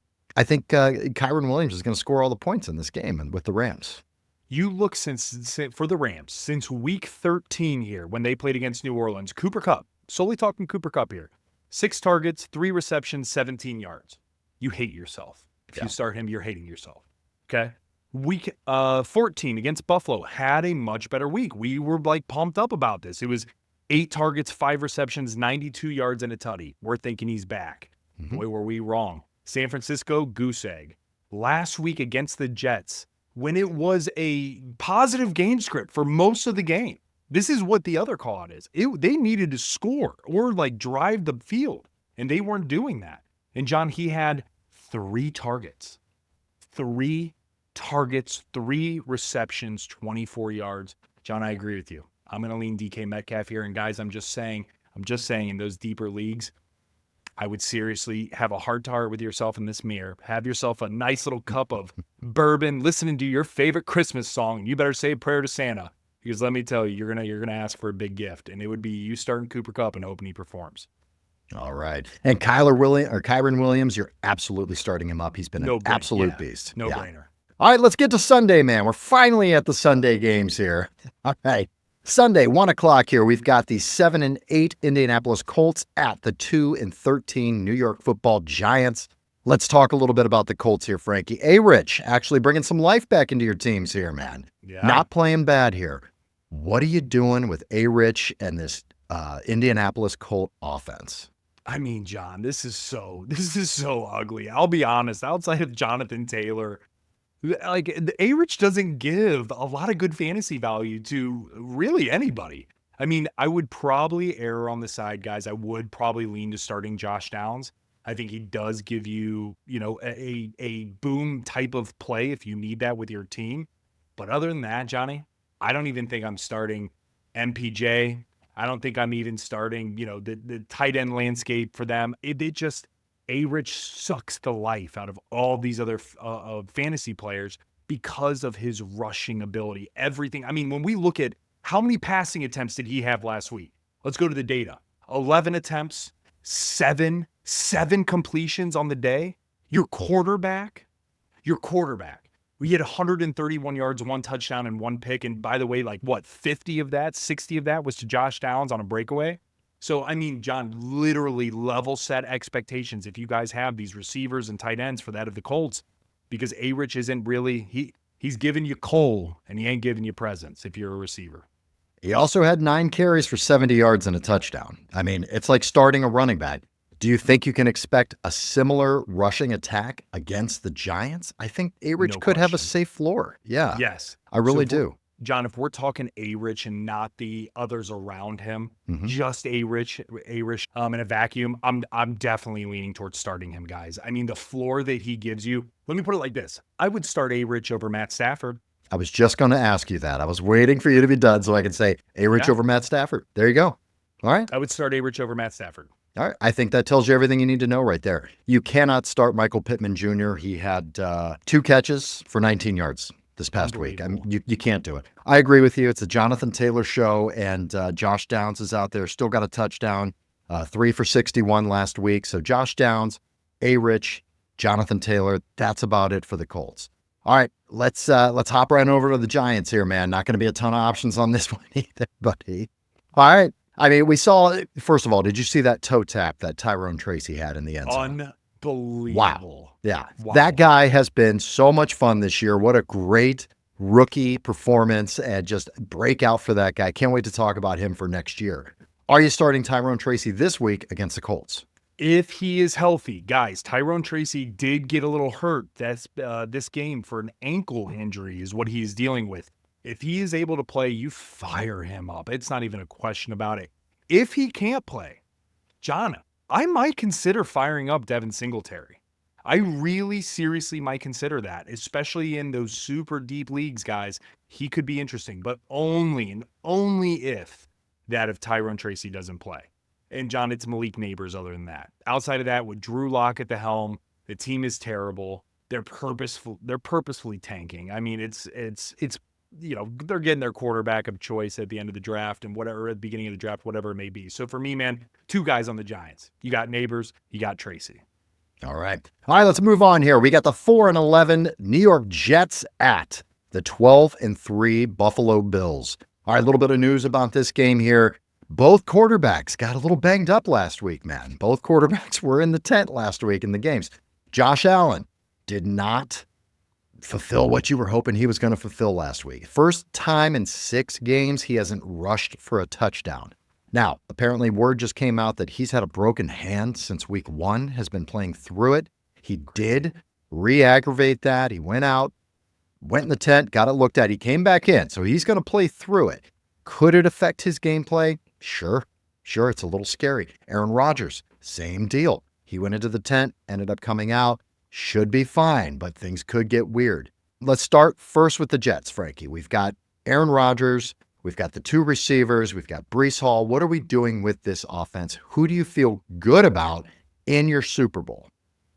Kyron Williams is going to score all the points in this game and with the Rams. You look for the Rams since week 13 here when they played against New Orleans. Cooper Kupp, solely talking Cooper Kupp here. 6 targets, 3 receptions, 17 yards. You hate yourself. If you start him, you're hating yourself. Okay? Week 14 against Buffalo had a much better week. We were pumped up about this. It was 8 targets, 5 receptions, 92 yards, and a tutty. We're thinking he's back. Mm-hmm. Boy, were we wrong. San Francisco, goose egg. Last week against the Jets, when it was a positive game script for most of the game. This is what the other call out is. They needed to score or drive the field, and they weren't doing that. And John, he had 3 targets. 3 targets, 3 receptions, 24 yards. John, I agree with you. I'm going to lean DK Metcalf here. And guys, I'm just saying in those deeper leagues, I would seriously have a heart to heart with yourself in this mirror. Have yourself a nice little cup of bourbon, listening to your favorite Christmas song. You better say a prayer to Santa, because let me tell you, you're gonna ask for a big gift, and it would be you starting Cooper Kupp and hoping he performs. All right, and Kyron Williams, you're absolutely starting him up. He's been an absolute beast. No brainer. All right, let's get to Sunday, man. We're finally at the Sunday games here. All right. Sunday, 1 o'clock here, we've got the 7-8 Indianapolis Colts at the 2-13 New York Football Giants. Let's talk a little bit about the Colts here, Frankie. A-Rich actually bringing some life back into your teams here, man. Yeah. Not playing bad here. What are you doing with A-Rich and this Indianapolis Colt offense? I mean, John, this is so ugly. I'll be honest, outside of Jonathan Taylor, the A-Rich doesn't give a lot of good fantasy value to really anybody. I mean, I would probably err on the side, guys. I would probably lean to starting Josh Downs. I think he does give you, a boom type of play if you need that with your team. But other than that, Johnny, I don't even think I'm starting MPJ. I don't think I'm even starting, the tight end landscape for them. It just... A-Rich sucks the life out of all these other fantasy players because of his rushing ability. Everything. I mean, when we look at how many passing attempts did he have last week? Let's go to the data. 11 attempts, 7 completions on the day. Your quarterback. We had 131 yards, 1 touchdown, and 1 pick. And by the way, 60 of that was to Josh Downs on a breakaway. So, I mean, John, literally level set expectations if you guys have these receivers and tight ends for that of the Colts, because A-Rich isn't really, he's giving you coal and he ain't giving you presents if you're a receiver. He also had 9 carries for 70 yards and a touchdown. I mean, it's like starting a running back. Do you think you can expect a similar rushing attack against the Giants? I think A-Rich No could have a question. safe floor. Yeah, Yes. I really if we're- do. John, if we're talking A-Rich and not the others around him, Mhm. just A-Rich, in a vacuum, I'm definitely leaning towards starting him, guys. I mean, the floor that he gives you, let me put it like this. I would start A-Rich over Matt Stafford. I was just going to ask you that. I was waiting for you to be done so I could say A-Rich Yeah. over Matt Stafford. There you go. All right. I would start A-Rich over Matt Stafford. All right. I think that tells you everything you need to know right there. You cannot start Michael Pittman Jr. He had 2 catches for 19 yards this past week. I mean, you can't do it. I agree with you. It's a Jonathan Taylor show, and Josh Downs is out there. Still got a touchdown, 3 for 61 last week. So Josh Downs, A-Rich, Jonathan Taylor, that's about it for the Colts. All right, let's hop right over to the Giants here, man. Not going to be a ton of options on this one either, buddy. All right. I mean, we saw, first of all, did you see that toe tap that Tyrone Tracy had in the end zone? Unbelievable. Wow. Yeah. Wow. That guy has been so much fun this year. What a great rookie performance and just breakout for that guy. Can't wait to talk about him for next year. Are you starting Tyrone Tracy this week against the Colts? If he is healthy, guys, Tyrone Tracy did get a little hurt this game for an ankle injury is what he is dealing with. If he is able to play, you fire him up. It's not even a question about it. If he can't play, John, I might consider firing up Devin Singletary. I really seriously might consider that, especially in those super deep leagues, guys. He could be interesting, but only and only if Tyrone Tracy doesn't play. And John, it's Malik Neighbors other than that. Outside of that, with Drew Lock at the helm, the team is terrible. They're purposefully tanking. I mean, it's they're getting their quarterback of choice at the end of the draft and whatever, at the beginning of the draft, whatever it may be. So for me, man, 2 guys on the Giants. You got Neighbors, you got Tracy. All right. All right, let's move on here. We got the 4-11 New York Jets at the 12-3 Buffalo Bills. All right, a little bit of news about this game here. Both quarterbacks got a little banged up last week, man. Both quarterbacks were in the tent last week in the games. Josh Allen did not fulfill what you were hoping he was going to fulfill last week. First time in 6 games he hasn't rushed for a touchdown. Now, apparently word just came out that he's had a broken hand since week 1, has been playing through it. He did re-aggravate that. He went out, went in the tent, got it looked at. He came back in, so he's going to play through it. Could it affect his gameplay? Sure, it's a little scary. Aaron Rodgers, same deal. He went into the tent, ended up coming out. Should be fine, but things could get weird. Let's start first with the Jets, Frankie. We've got Aaron Rodgers. We've got the 2 receivers. We've got Breece Hall. What are we doing with this offense? Who do you feel good about in your Super Bowl?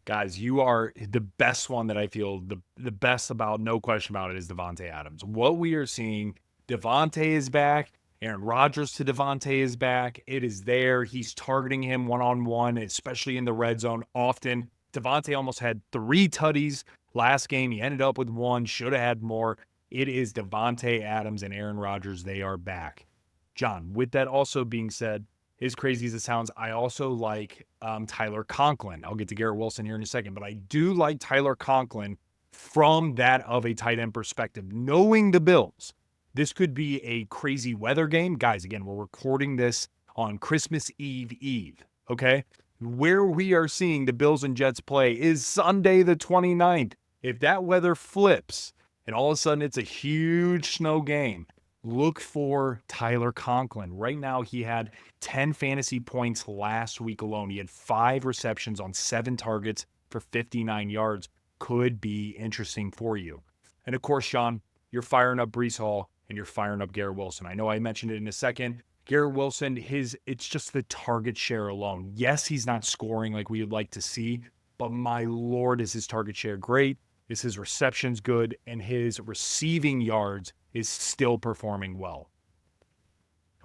Guys, you are the best one that I feel the best about, no question about it, is Devontae Adams. What we are seeing, Devontae is back. Aaron Rodgers to Devontae is back. It is there. He's targeting him one-on-one, especially in the red zone often. Devontae almost had 3 tutties last game. He ended up with 1, should have had more. It is Devontae Adams and Aaron Rodgers. They are back. John, with that also being said, as crazy as it sounds, I also like Tyler Conklin. I'll get to Garrett Wilson here in a second, but I do like Tyler Conklin from that of a tight end perspective. Knowing the Bills, this could be a crazy weather game. Guys, again, we're recording this on Christmas Eve, okay? Where we are seeing the Bills and Jets play is Sunday the 29th. If that weather flips and all of a sudden it's a huge snow game, look for Tyler Conklin. Right now, he had 10 fantasy points last week alone. He had 5 receptions on 7 targets for 59 yards. Could be interesting for you. And of course, Sean, you're firing up Breece Hall and you're firing up Garrett Wilson. I know I mentioned it in a second. Garrett Wilson, it's just the target share alone. Yes, he's not scoring like we would like to see, but my Lord, is his target share great? Is his receptions good? And his receiving yards is still performing well.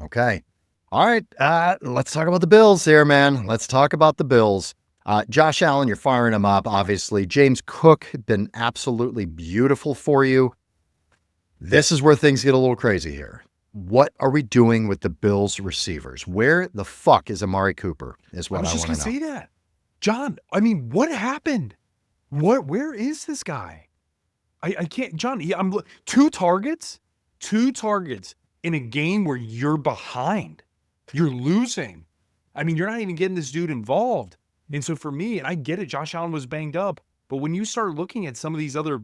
Okay. All right. Let's talk about the Bills here, man. Let's talk about the Bills. Josh Allen, you're firing him up, obviously. James Cook, been absolutely beautiful for you. This is where things get a little crazy here. What are we doing with the Bills receivers? Where the fuck is Amari Cooper is what I want to know. I was just going to say that. John, I mean, what happened? Where is this guy? I can't, John, 2 targets in a game where you're behind. You're losing. I mean, you're not even getting this dude involved. And so for me, and I get it, Josh Allen was banged up, but when you start looking at some of these other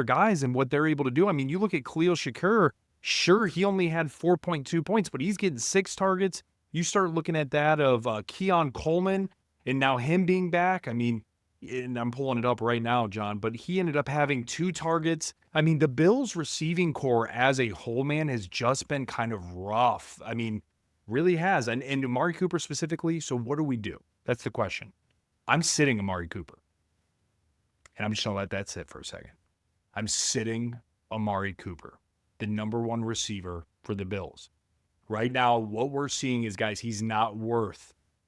guys and what they're able to do, I mean, you look at Khalil Shakur, sure, he only had 4.2 points, but he's getting 6 targets. You start looking at that of Keon Coleman and now him being back. I mean, and I'm pulling it up right now, John, but he ended up having 2 targets. I mean, the Bills receiving core as a whole, man, has just been kind of rough. I mean, really has. And Amari Cooper specifically. So what do we do? That's the question. I'm sitting Amari Cooper. And I'm just going to let that sit for a second. I'm sitting Amari Cooper, the number 1 receiver for the Bills. Right now, what we're seeing is, guys, he's not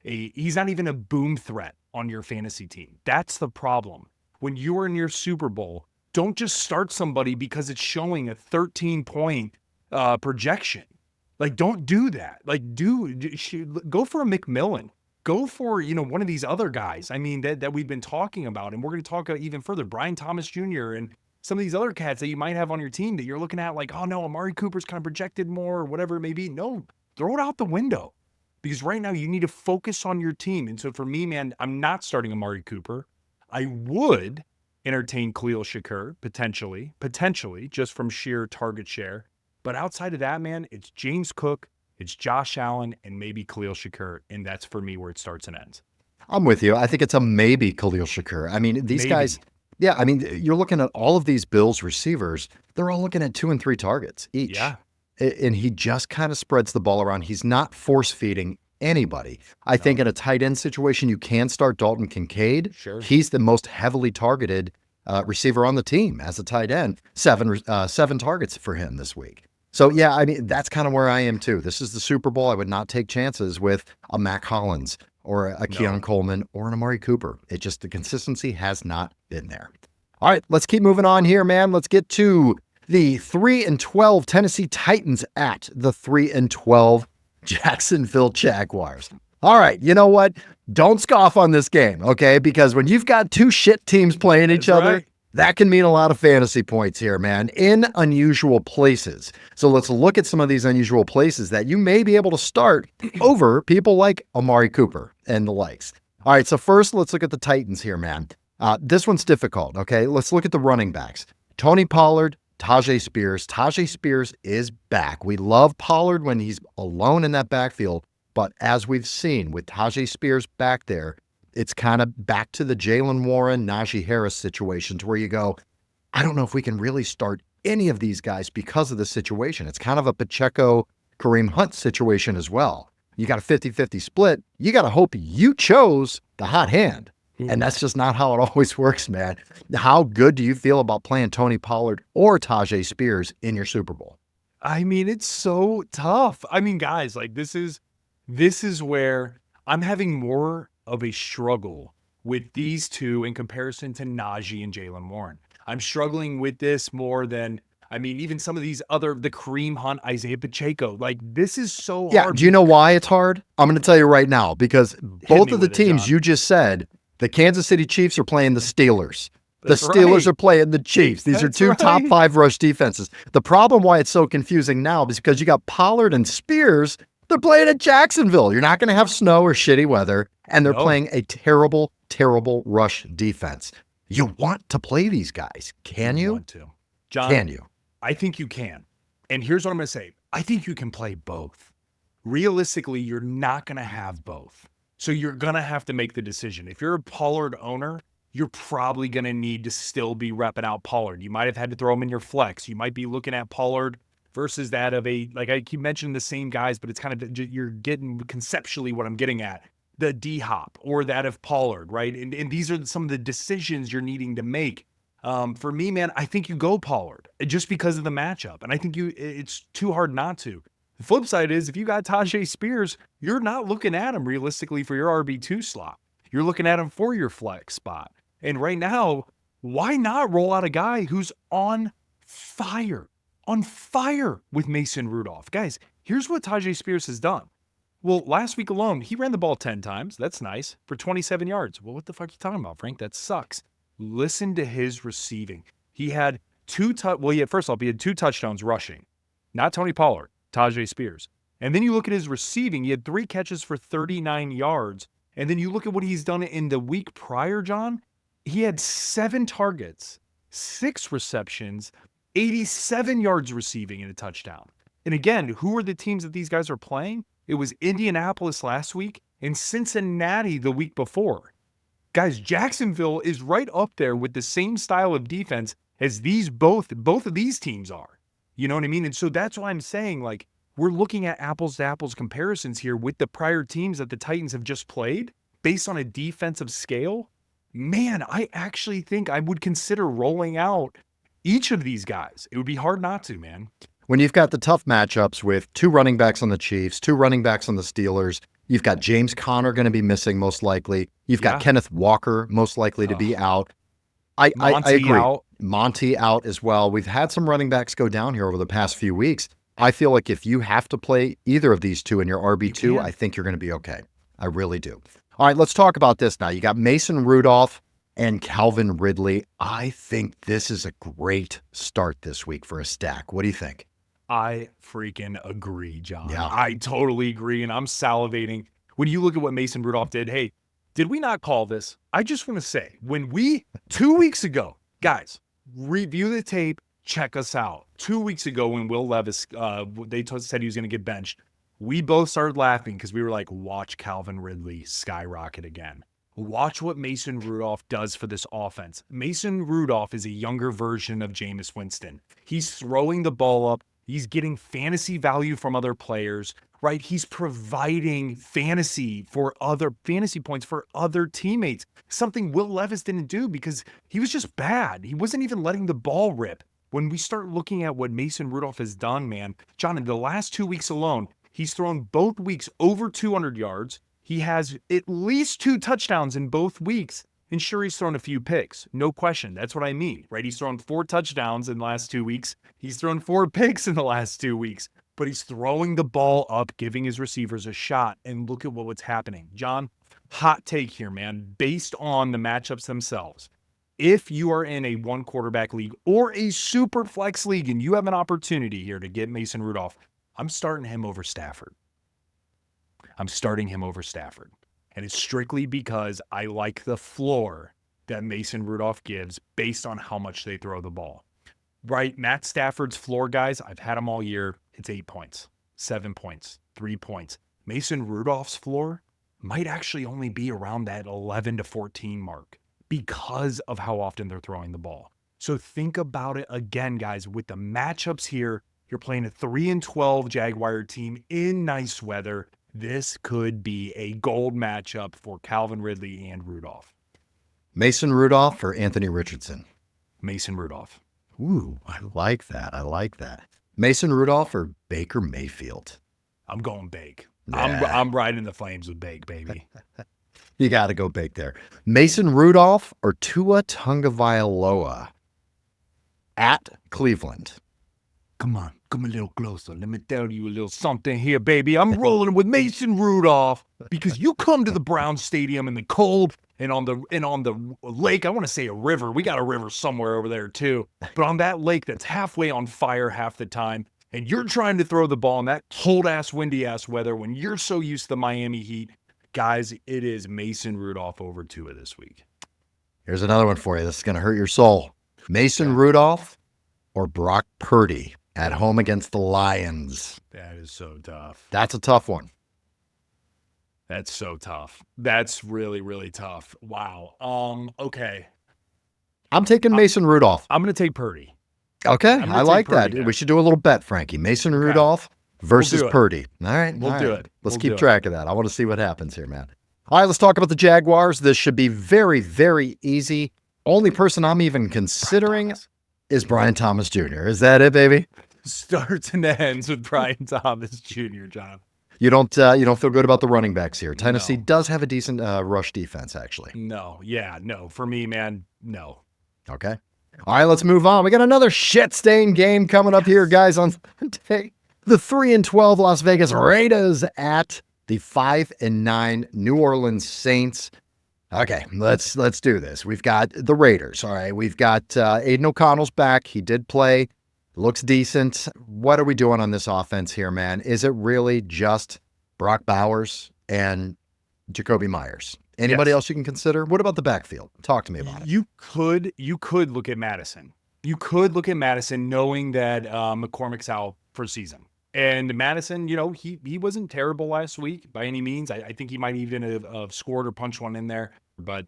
even a boom threat on your fantasy team. That's the problem. When you are in your Super Bowl, don't just start somebody because it's showing a 13-point projection. Like, don't do that. Like, go for a McMillan. Go for, one of these other guys. I mean, that we've been talking about, and we're going to talk even further. Brian Thomas Jr. and some of these other cats that you might have on your team that you're looking at like, oh no, Amari Cooper's kind of projected more or whatever it may be. No, throw it out the window. Because right now you need to focus on your team. And so for me, man, I'm not starting Amari Cooper. I would entertain Khalil Shakur, potentially, just from sheer target share. But outside of that, man, it's James Cook, it's Josh Allen, and maybe Khalil Shakur. And that's for me where it starts and ends. I'm with you. I think it's a maybe Khalil Shakur. I mean, these guys, yeah, I mean, you're looking at all of these Bills receivers, they're all looking at 2 and 3 targets each. Yeah. And he just kind of spreads the ball around. He's not force feeding anybody. I think in a tight end situation, you can start Dalton Kincaid. Sure. He's the most heavily targeted receiver on the team as a tight end. 7 targets for him this week. So, yeah, I mean, that's kind of where I am, too. This is the Super Bowl. I would not take chances with a Mac Hollins or a Keon Coleman or an Amari Cooper. It just, the consistency has not been there. All right, let's keep moving on here, man. Let's get to the 3-12 Tennessee Titans at the 3-12 Jacksonville Jaguars. All right, you know what? Don't scoff on this game, okay? Because when you've got 2 shit teams playing each other, that can mean a lot of fantasy points here, man, in unusual places. So let's look at some of these unusual places that you may be able to start over people like Amari Cooper and the likes. All right, so first, let's look at the Titans here, man. This one's difficult, okay? Let's look at the running backs. Tony Pollard, Tajay Spears. Tajay Spears is back. We love Pollard when he's alone in that backfield, but as we've seen with Tajay Spears back there, it's kind of back to the Jaylen Warren, Najee Harris situations where you go, I don't know if we can really start any of these guys because of the situation. It's kind of a Pacheco, Kareem Hunt situation as well. You got a 50-50 split. You got to hope you chose the hot hand. And that's just not how it always works, man. How good do you feel about playing Tony Pollard or Tajay Spears in your Super Bowl? I mean, it's so tough. I mean, guys, like this is where I'm having more of a struggle with these two in comparison to Najee and Jaylen Warren. I'm struggling with this more than, I mean, even some of these other, the Kareem Hunt, Isaiah Pacheco. Like, this is so hard. Yeah, do you know why it's hard? I'm going to tell you right now, because both of the teams you just said, the Kansas City Chiefs are playing the Steelers. The Steelers are playing the Chiefs. These are two top 5 rush defenses. The problem why it's so confusing now is because you got Pollard and Spears. They're playing at Jacksonville. You're not going to have snow or shitty weather, and they're playing a terrible, terrible rush defense. You want to play these guys. Can you? Want to. John, can you? I think you can. And here's what I'm going to say. I think you can play both. Realistically, you're not going to have both. So you're going to have to make the decision. If you're a Pollard owner, you're probably going to need to still be repping out Pollard. You might have had to throw him in your flex. You might be looking at Pollard versus that of a, like I keep mentioning the same guys, but it's kind of, you're getting conceptually what I'm getting at. The D-Hop or that of Pollard, right? And these are some of the decisions you're needing to make. For me, man, I think you go Pollard just because of the matchup. And I think it's too hard not to. The flip side is if you got Tajay Spears, you're not looking at him realistically for your RB2 slot. You're looking at him for your flex spot. And right now, why not roll out a guy who's on fire with Mason Rudolph? Guys, here's what Tajay Spears has done. Well, last week alone, he ran the ball 10 times. That's nice. For 27 yards. Well, what the fuck are you talking about, Frank? That sucks. Listen to his receiving. He had first off, he had 2 touchdowns rushing. Not Tony Pollard, Tajay Spears. And then you look at his receiving. He had 3 catches for 39 yards And then you look at what he's done in the week prior, John. He had 7 targets, 6 receptions, 87 yards receiving and a touchdown. And again, who are the teams that these guys are playing? It was Indianapolis last week and Cincinnati the week before. Guys, Jacksonville is right up there with the same style of defense as both of these teams are. You know what I mean? And so that's why I'm saying, like, we're looking at apples to apples comparisons here with the prior teams that the Titans have just played based on a defensive scale. Man, I actually think I would consider rolling out each of these guys. It would be hard not to, man. When you've got the tough matchups with 2 running backs on the Chiefs, 2 running backs on the Steelers, you've got James Conner going to be missing most likely. You've got Kenneth Walker most likely to be out. I agree. Out. Monty out as well. We've had some running backs go down here over the past few weeks. I feel like if you have to play either of these 2 in your RB2, I think you're going to be okay. I really do. All right, let's talk about this now. You got Mason Rudolph and Calvin Ridley. I think this is a great start this week for a stack. What do you think? I freaking agree, John. Yeah. I totally agree, and I'm salivating. When you look at what Mason Rudolph did, hey, did we not call this? I just want to say, when 2 weeks ago, guys, review the tape, check us out. 2 weeks ago when Will Levis, said he was going to get benched, we both started laughing because we were like, watch Calvin Ridley skyrocket again. Watch what Mason Rudolph does for this offense. Mason Rudolph is a younger version of Jameis Winston. He's throwing the ball up. He's getting fantasy value from other players, right? He's providing fantasy points for other teammates. Something Will Levis didn't do because he was just bad. He wasn't even letting the ball rip. When we start looking at what Mason Rudolph has done, man, John, in the last 2 weeks alone, he's thrown both weeks over 200 yards. He has at least 2 touchdowns in both weeks. And sure, he's thrown a few picks. No question. That's what I mean, right? He's thrown 4 touchdowns in the last 2 weeks. He's thrown 4 picks in the last 2 weeks. But he's throwing the ball up, giving his receivers a shot. And look at what's happening. John, hot take here, man, based on the matchups themselves. If you are in a 1-quarterback league or a super flex league and you have an opportunity here to get Mason Rudolph, I'm starting him over Stafford. And it's strictly because I like the floor that Mason Rudolph gives based on how much they throw the ball. Right? Matt Stafford's floor, guys, I've had him all year. It's 8 points, 7 points, 3 points. Mason Rudolph's floor might actually only be around that 11 to 14 mark because of how often they're throwing the ball. So think about it again, guys, with the matchups here. You're playing a 3-12 Jaguar team in nice weather. This could be a gold matchup for Calvin Ridley and Rudolph. Mason Rudolph or Anthony Richardson? Mason Rudolph. Ooh, I like that. Mason Rudolph or Baker Mayfield? I'm going Bake. Yeah. I'm riding the flames with Bake, baby. You got to go Bake there. Mason Rudolph or Tua Tagovailoa at Cleveland? Come on, come a little closer. Let me tell you a little something here, baby. I'm rolling with Mason Rudolph because you come to the Browns Stadium in the cold and on the lake. I want to say a river. We got a river somewhere over there too. But on that lake that's halfway on fire half the time, and you're trying to throw the ball in that cold-ass, windy-ass weather when you're so used to the Miami Heat. Guys, it is Mason Rudolph over Tua this week. Here's another one for you. This is going to hurt your soul. Mason Rudolph or Brock Purdy at home against the Lions? That is so tough. That's a tough one. That's so tough. That's really, really tough. Wow. Okay. I'm taking Mason Rudolph. I'm going to take Purdy. Okay, I like Purdy that. now. We should do a little bet, Frankie. Mason Rudolph versus We'll do it. Purdy. All right. We'll do it. Let's We'll keep do it. track of that. I want to see what happens here, man. All right, let's talk about the Jaguars. This should be very, very easy. Only person I'm even considering is Brian Thomas Jr. Is that it, baby? Starts and ends with Brian Thomas Jr., John. You don't feel good about the running backs here. Tennessee No. does have a decent rush defense, actually. No. Yeah, no. For me, man, no. Okay. All right, let's move on. We got another shit-stained game coming up here, guys, on Sunday. The 3-12 Las Vegas Raiders at the 5-9 New Orleans Saints. Okay, let's do this. We've got the Raiders. All right, we've got Aiden O'Connell's back. He did play. Looks decent. What are we doing on this offense here, man? Is it really just Brock Bowers and Jacoby Myers. Anybody Yes. else you can consider? What about the backfield? Talk to me about it. You could look at Madison. You could look at Madison knowing that McCormick's out for season. And Madison, he wasn't terrible last week by any means. I think he might even have scored or punched one in there. But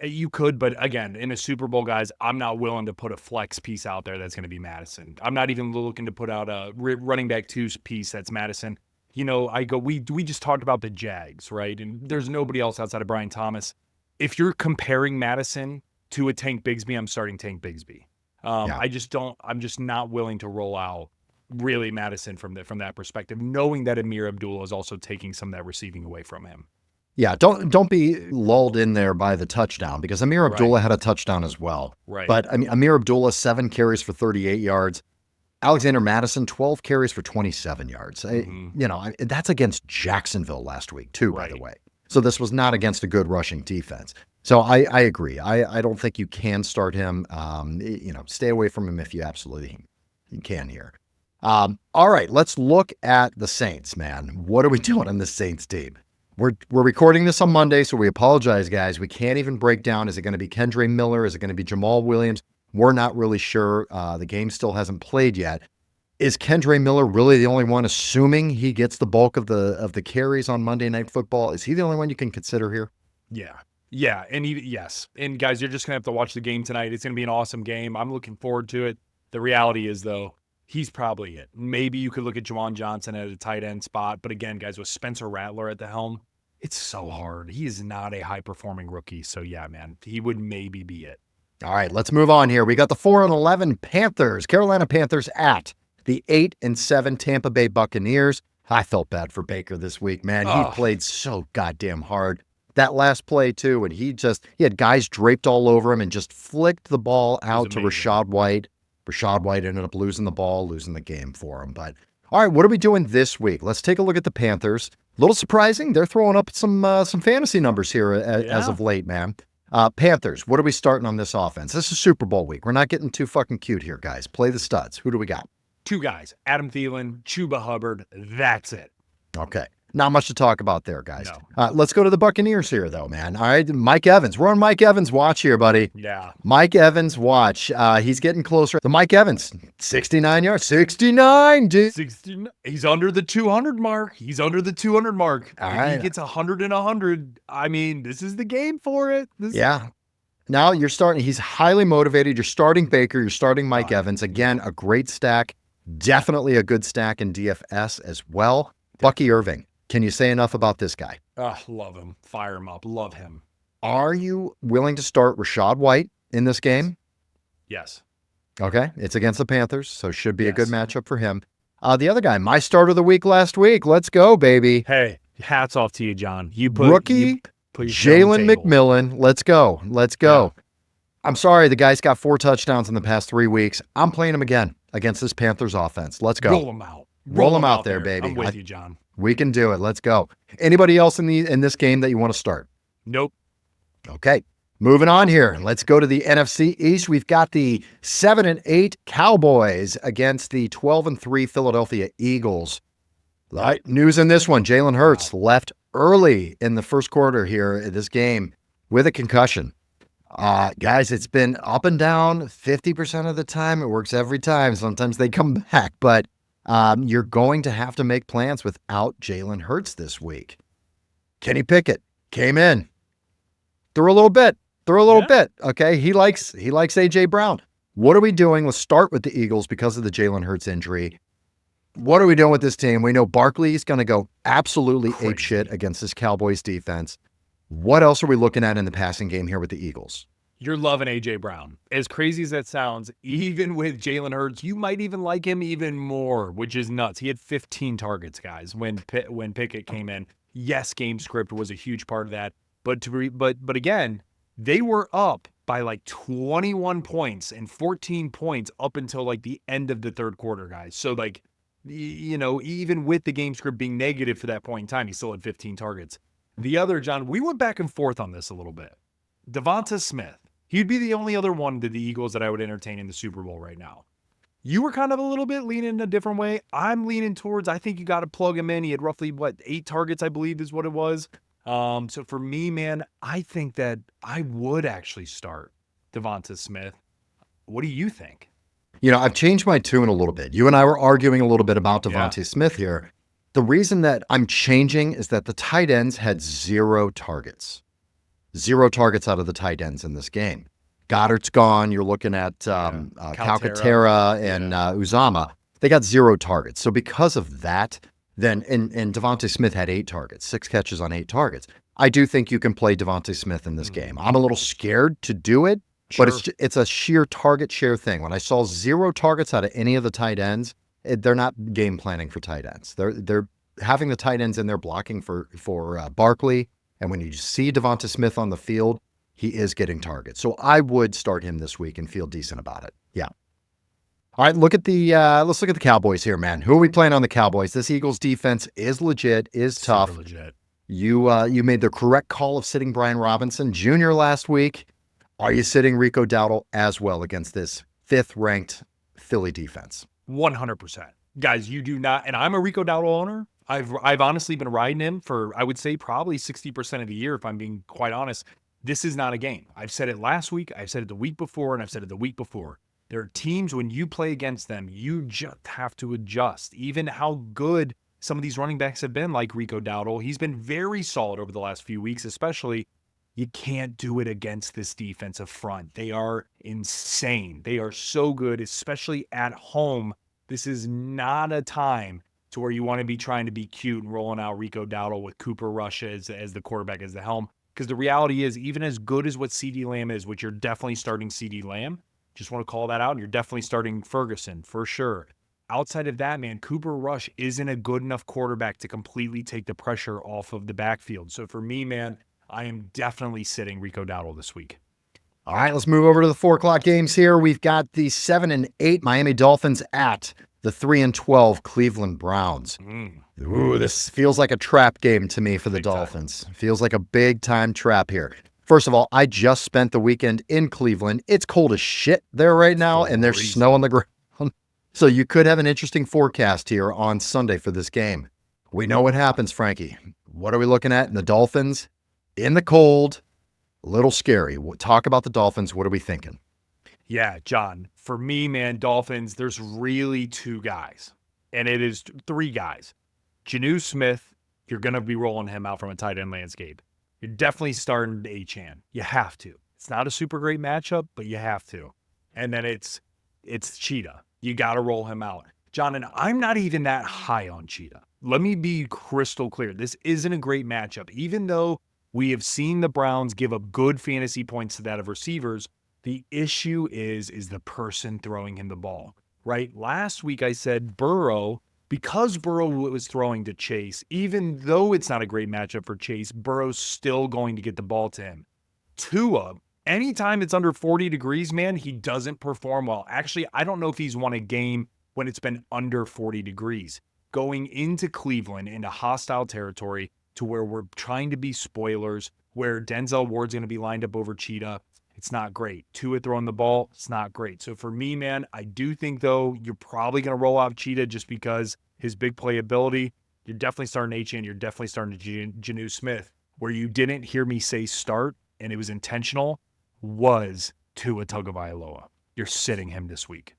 you could. But again, in a Super Bowl, guys, I'm not willing to put a flex piece out there that's going to be Madison. I'm not even looking to put out a running back 2 piece that's Madison. We just talked about the Jags, right? And there's nobody else outside of Brian Thomas. If you're comparing Madison to a Tank Bigsby, I'm starting Tank Bigsby. I'm just not willing to roll out really Madison from that perspective, knowing that Amir Abdullah is also taking some of that receiving away from him. Yeah, don't be lulled in there by the touchdown, because Amir Abdullah had a touchdown as well. Right. But I mean, Amir Abdullah, 7 carries for 38 yards. Alexander Madison, 12 carries for 27 yards. That's against Jacksonville last week too, by the way. So this was not against a good rushing defense. So I agree. I don't think you can start him. Stay away from him if you absolutely can here. All right, let's look at the Saints, man. What are we doing on the Saints team? We're recording this on Monday, so we apologize, guys. We can't even break down. Is it going to be Kendre Miller? Is it going to be Jamal Williams? We're not really sure. The game still hasn't played yet. Is Kendre Miller really the only one, assuming he gets the bulk of the carries on Monday Night Football? Is he the only one you can consider here? Yeah, and yes. And guys, you're just going to have to watch the game tonight. It's going to be an awesome game. I'm looking forward to it. The reality is, though, he's probably it. Maybe you could look at Juwan Johnson at a tight end spot. But again, guys, with Spencer Rattler at the helm, it's so hard. He is not a high-performing rookie. So, yeah, man, he would maybe be it. All right, let's move on here. We got the 4-11 Panthers, Carolina Panthers at the 8-7 Tampa Bay Buccaneers. I felt bad for Baker this week, man. He played so goddamn hard. That last play, too, and he had guys draped all over him and just flicked the ball out to Rachaad White. Rachaad White ended up losing the ball, losing the game for him. But, all right, what are we doing this week? Let's take a look at the Panthers. A little surprising. They're throwing up some fantasy numbers here as of late, man. Panthers, what are we starting on this offense? This is Super Bowl week. We're not getting too fucking cute here, guys. Play the studs. Who do we got? 2 guys, Adam Thielen, Chuba Hubbard. That's it. Okay. Not much to talk about there, guys. No. Let's go to the Buccaneers here, though, man. All right, Mike Evans. We're on Mike Evans' watch here, buddy. Yeah. Mike Evans' watch. He's getting closer. The Mike Evans, 69 yards. 69, dude. 69. He's under the 200 mark. All right. He gets 100 and 100. I mean, this is the game for it. Yeah. Now you're starting. He's highly motivated. You're starting Baker. You're starting Mike Evans. Again, a great stack. Definitely a good stack in DFS as well. Bucky Irving. Can you say enough about this guy? Love him. Fire him up. Love him. Are you willing to start Rachaad White in this game? Yes. Okay. It's against the Panthers, so should be a good matchup for him. The other guy, my start of the week last week. Let's go, baby. Hey, hats off to you, John. Rookie Jalen McMillan. Let's go. Yeah. I'm sorry, the guy's got 4 touchdowns in the past 3 weeks. I'm playing him again against this Panthers offense. Let's go. Roll him out. Roll him out there, baby. I'm with you, John. We can do it. Let's go. Anybody else in this game that you want to start? Nope. Okay. Moving on here. Let's go to the NFC East. We've got the 7-8 Cowboys against the 12-3 Philadelphia Eagles. All right. News in this one. Jalen Hurts left early in the first quarter here in this game with a concussion. Guys, it's been up and down 50% of the time. It works every time. Sometimes they come back, but you're going to have to make plans without Jalen Hurts this week. Kenny Pickett came in, threw a little bit. Okay. He likes AJ Brown. What are we doing? Let's start with the Eagles because of the Jalen Hurts injury. What are we doing with this team? We know Barkley's going to go absolutely apeshit against this Cowboys defense. What else are we looking at in the passing game here with the Eagles? You're loving A.J. Brown. As crazy as that sounds, even with Jalen Hurts, you might even like him even more, which is nuts. He had 15 targets, guys, when Pickett came in. Yes, game script was a huge part of that. But again, they were up by like 21 points and 14 points up until like the end of the third quarter, guys. So like, even with the game script being negative for that point in time, he still had 15 targets. The other, John, we went back and forth on this a little bit. Devonta Smith. He'd be the only other one to the Eagles that I would entertain in the Super Bowl right now. You were kind of a little bit leaning a different way. I'm leaning towards, I think you got to plug him in. He had roughly, 8 targets, I believe is what it was. So for me, man, I think that I would actually start Devonta Smith. What do you think? I've changed my tune a little bit. You and I were arguing a little bit about Yeah. Devontae Smith here. The reason that I'm changing is that the tight ends had 0 targets. 0 targets out of the tight ends in this game. Goddard's gone. You're looking at Calcaterra and Uzama. They got 0 targets. So because of that, then and Devontae Smith had 8 targets, 6 catches on 8 targets. I do think you can play Devontae Smith in this game. I'm a little scared to do it, but it's a sheer target share thing. When I saw 0 targets out of any of the tight ends, they're not game planning for tight ends. They're having the tight ends in there blocking for Barkley. And when you see Devonta Smith on the field, he is getting targets. So I would start him this week and feel decent about it. Yeah. All right, let's look at the Cowboys here, man. Who are we playing on the Cowboys? This Eagles defense is legit, is tough. Super legit. You made the correct call of sitting Brian Robinson Jr. last week. Are you sitting Rico Dowdle as well against this 5th-ranked Philly defense? 100%. Guys, you do not, and I'm a Rico Dowdle owner. I've honestly been riding him for, I would say, probably 60% of the year, if I'm being quite honest. This is not a game. I've said it last week, I've said it the week before, and I've said it the week before. There are teams, when you play against them, you just have to adjust. Even how good some of these running backs have been, like Rico Dowdle, he's been very solid over the last few weeks, especially. You can't do it against this defensive front. They are insane. They are so good, especially at home. This is not a time to where you want to be trying to be cute and rolling out Rico Dowdle with Cooper Rush as the quarterback, as the helm. Because the reality is, even as good as what CeeDee Lamb is, which you're definitely starting CeeDee Lamb, just want to call that out, and you're definitely starting Ferguson for sure. Outside of that, man, Cooper Rush isn't a good enough quarterback to completely take the pressure off of the backfield. So for me, man, I am definitely sitting Rico Dowdle this week. All right, let's move over to the 4 o'clock games here. We've got the 7-8 Miami Dolphins at the 3-12 Cleveland Browns. Ooh, this feels like a trap game to me for the Dolphins. Feels like a big-time trap here. First of all, I just spent the weekend in Cleveland. It's cold as shit there right now, and there's snow on the ground. So you could have an interesting forecast here on Sunday for this game. We know what happens, Frankie. What are we looking at? And the Dolphins in the cold, a little scary. We'll talk about the Dolphins. What are we thinking? Yeah, John, for me, man, Dolphins, there's really 2 guys, and it is 3 guys. Janu Smith, you're going to be rolling him out from a tight end landscape. You're definitely starting Achane. You have to. It's not a super great matchup, but you have to. And then it's Cheetah. You got to roll him out. John, and I'm not even that high on Cheetah. Let me be crystal clear. This isn't a great matchup. Even though we have seen the Browns give up good fantasy points to that of receivers, the issue is the person throwing him the ball, right? Last week I said Burrow, because Burrow was throwing to Chase, even though it's not a great matchup for Chase, Burrow's still going to get the ball to him. Tua, anytime it's under 40 degrees, man, he doesn't perform well. Actually, I don't know if he's won a game when it's been under 40 degrees. Going into Cleveland, into hostile territory, to where we're trying to be spoilers, where Denzel Ward's going to be lined up over Cheetah, it's not great. Tua throwing the ball, it's not great. So for me, man, I do think, though, you're probably going to roll out Cheetah just because his big playability. You're definitely starting Achane. You're definitely starting Janu Smith. Where you didn't hear me say start, and it was intentional, was Tua Tagovailoa. You're sitting him this week.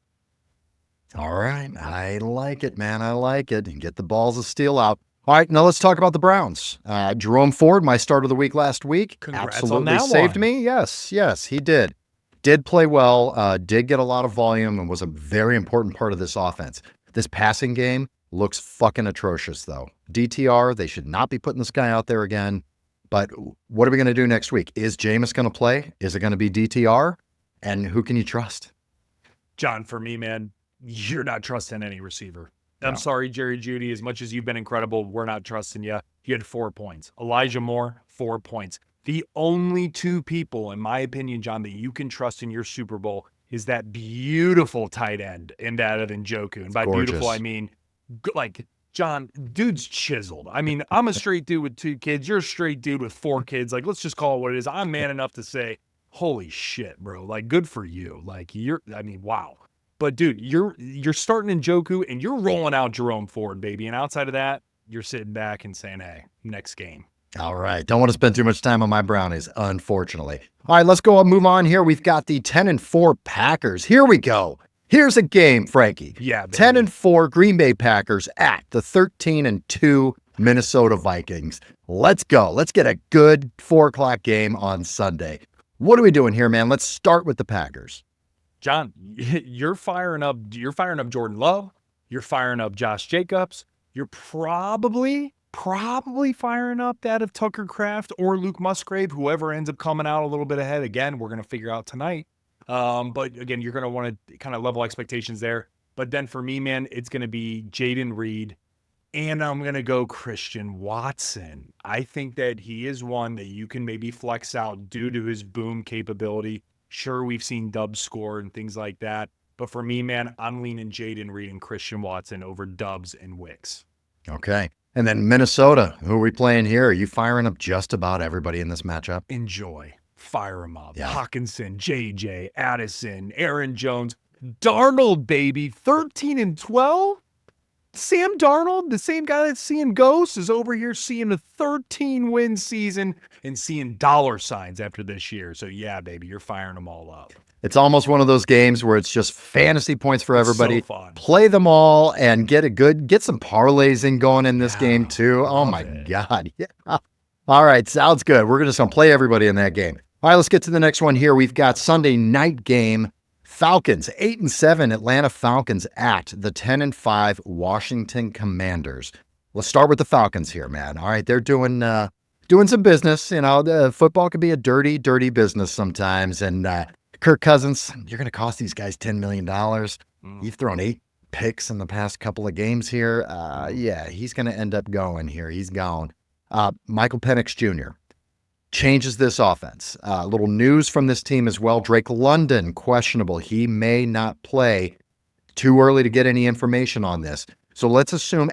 All right. I like it, man. I like it. And get the balls of steel out. All right, now let's talk about the Browns. Jerome Ford, my start of the week last week, Congrats absolutely on that saved one. me. Yes, he did. Did play well, did get a lot of volume, and was a very important part of this offense. This passing game looks fucking atrocious, though. DTR, they should not be putting this guy out there again. But what are we going to do next week? Is Jameis going to play? Is it going to be DTR? And who can you trust? John, for me, man, you're not trusting any receiver. I'm No. sorry, Jerry Jeudy. As much as you've been incredible, we're not trusting you. You had 4 points. Elijah Moore, 4 points. The only 2 people, in my opinion, John, that you can trust in your Super Bowl is that beautiful tight end and that of Njoku. And by Gorgeous. beautiful, I mean, like, John, dude's chiseled. I mean, I'm a straight dude with 2 kids. You're a straight dude with 4 kids. Like, let's just call it what it is. I'm man enough to say, holy shit, bro. Like, good for you. Like, wow. But dude, you're starting Njoku and you're rolling out Jerome Ford, baby. And outside of that, you're sitting back and saying, hey, next game. All right. Don't want to spend too much time on my brownies, unfortunately. All right, let's go and move on here. We've got the 10-4 Packers. Here we go. Here's a game, Frankie. Yeah, baby. 10-4 Green Bay Packers at the 13-2 Minnesota Vikings. Let's go. Let's get a good 4:00 game on Sunday. What are we doing here, man? Let's start with the Packers. John, you're firing up Jordan Love. You're firing up Josh Jacobs. You're probably firing up that of Tucker Kraft or Luke Musgrave, whoever ends up coming out a little bit ahead. Again, we're going to figure out tonight. But again, you're going to want to kind of level expectations there. But then for me, man, it's going to be Jaden Reed, and I'm going to go Christian Watson. I think that he is one that you can maybe flex out due to his boom capability. Sure, we've seen Dubs score and things like that. But for me, man, I'm leaning Jaden Reed and Christian Watson over Dubs and Wicks. Okay. And then Minnesota, who are we playing here? Are you firing up just about everybody in this matchup? Enjoy. Fire them up. Yeah. Hawkinson, JJ, Addison, Aaron Jones, Darnold, baby, 13-12. Sam Darnold, the same guy that's seeing ghosts, is over here seeing a 13-win season and seeing dollar signs after this year. So yeah, baby, you're firing them all up. It's almost one of those games where it's just fantasy points for everybody. So fun. Play them all and get some parlays in going in this game too. Oh my God. Yeah. All right. Sounds good. We're just going to play everybody in that game. All right. Let's get to the next one here. We've got Sunday night game. Falcons 8-7 Atlanta Falcons at the 10-5 Washington Commanders. Let's start with the Falcons here, man. All right. They're doing some business. You know, football can be a dirty, dirty business sometimes. And, Kirk Cousins, you're going to cost these guys $10 million. You've thrown 8 picks in the past couple of games here. Yeah, he's going to end up going here. He's gone. Michael Penix Jr. changes this offense. A little news from this team as well. Drake London, questionable. He may not play. Too early to get any information on this. So let's assume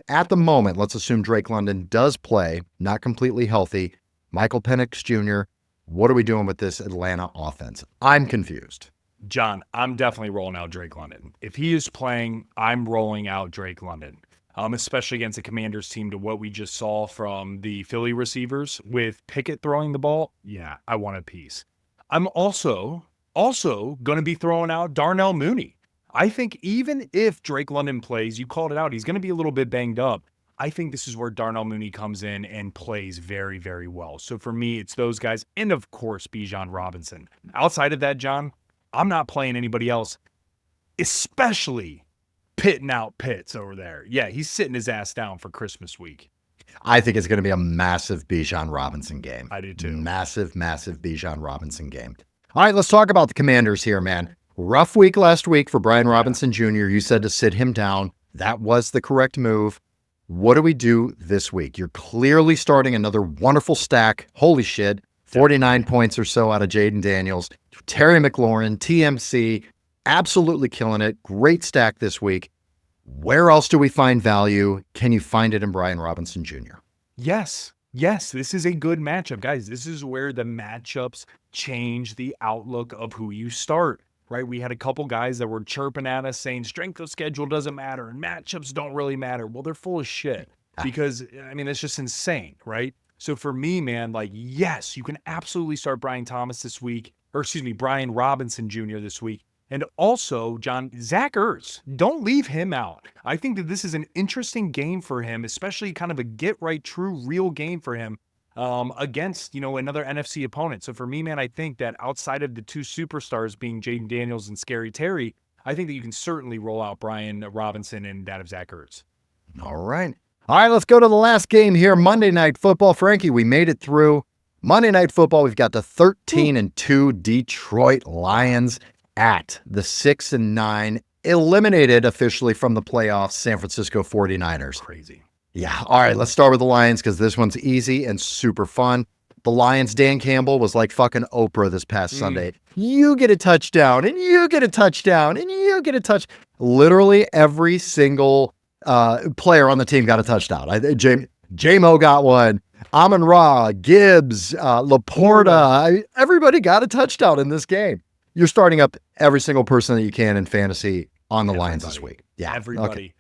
Drake London does play, not completely healthy. Michael Penix Jr., what are we doing with this Atlanta offense? I'm confused. John, I'm definitely rolling out Drake London. If he is playing, I'm rolling out Drake London, especially against the Commanders team to what we just saw from the Philly receivers with Pickett throwing the ball. Yeah, I want a piece. I'm also going to be throwing out Darnell Mooney. I think even if Drake London plays, you called it out, he's going to be a little bit banged up. I think this is where Darnell Mooney comes in and plays very, very well. So for me, it's those guys. And of course, Bijan Robinson. Outside of that, John, I'm not playing anybody else, especially pitting out Pitts over there. Yeah, he's sitting his ass down for Christmas week. I think it's going to be a massive Bijan Robinson game. I do too. Massive, massive Bijan Robinson game. All right, let's talk about the Commanders here, man. Rough week last week for Brian Robinson Jr. You said to sit him down. That was the correct move. What do we do this week? You're clearly starting another wonderful stack. Holy shit. 49 points or so out of Jaden Daniels. Terry McLaurin, TMC, absolutely killing it. Great stack this week. Where else do we find value? Can you find it in Brian Robinson Jr.? Yes, this is a good matchup. Guys, this is where the matchups change the outlook of who you start. Right, we had a couple guys that were chirping at us saying strength of schedule doesn't matter and matchups don't really matter. Well, they're full of shit because, I mean, it's just insane, right? So for me, man, like, yes, you can absolutely start Brian Robinson Jr. this week. And also, John, Zach Ertz, don't leave him out. I think that this is an interesting game for him, especially kind of a get right, true, real game for him. Against, another NFC opponent. So for me, man, I think that outside of the two superstars being Jaden Daniels and Scary Terry, I think that you can certainly roll out Brian Robinson and that of Zach Ertz. All right, let's go to the last game here. Monday Night Football. Frankie, we made it through. Monday Night Football, we've got the 13-2 Detroit Lions at the 6-9, eliminated officially from the playoffs, San Francisco 49ers. Crazy. Yeah. All right. Let's start with the Lions because this one's easy and super fun. The Lions, Dan Campbell was like fucking Oprah this past Sunday. You get a touchdown and you get a touchdown and you get a touch. Literally every single player on the team got a touchdown. J-Mo got one. Amon-Ra, Gibbs, Laporta. Everybody got a touchdown in this game. You're starting up every single person that you can in fantasy on the Lions this week. Yeah. Everybody.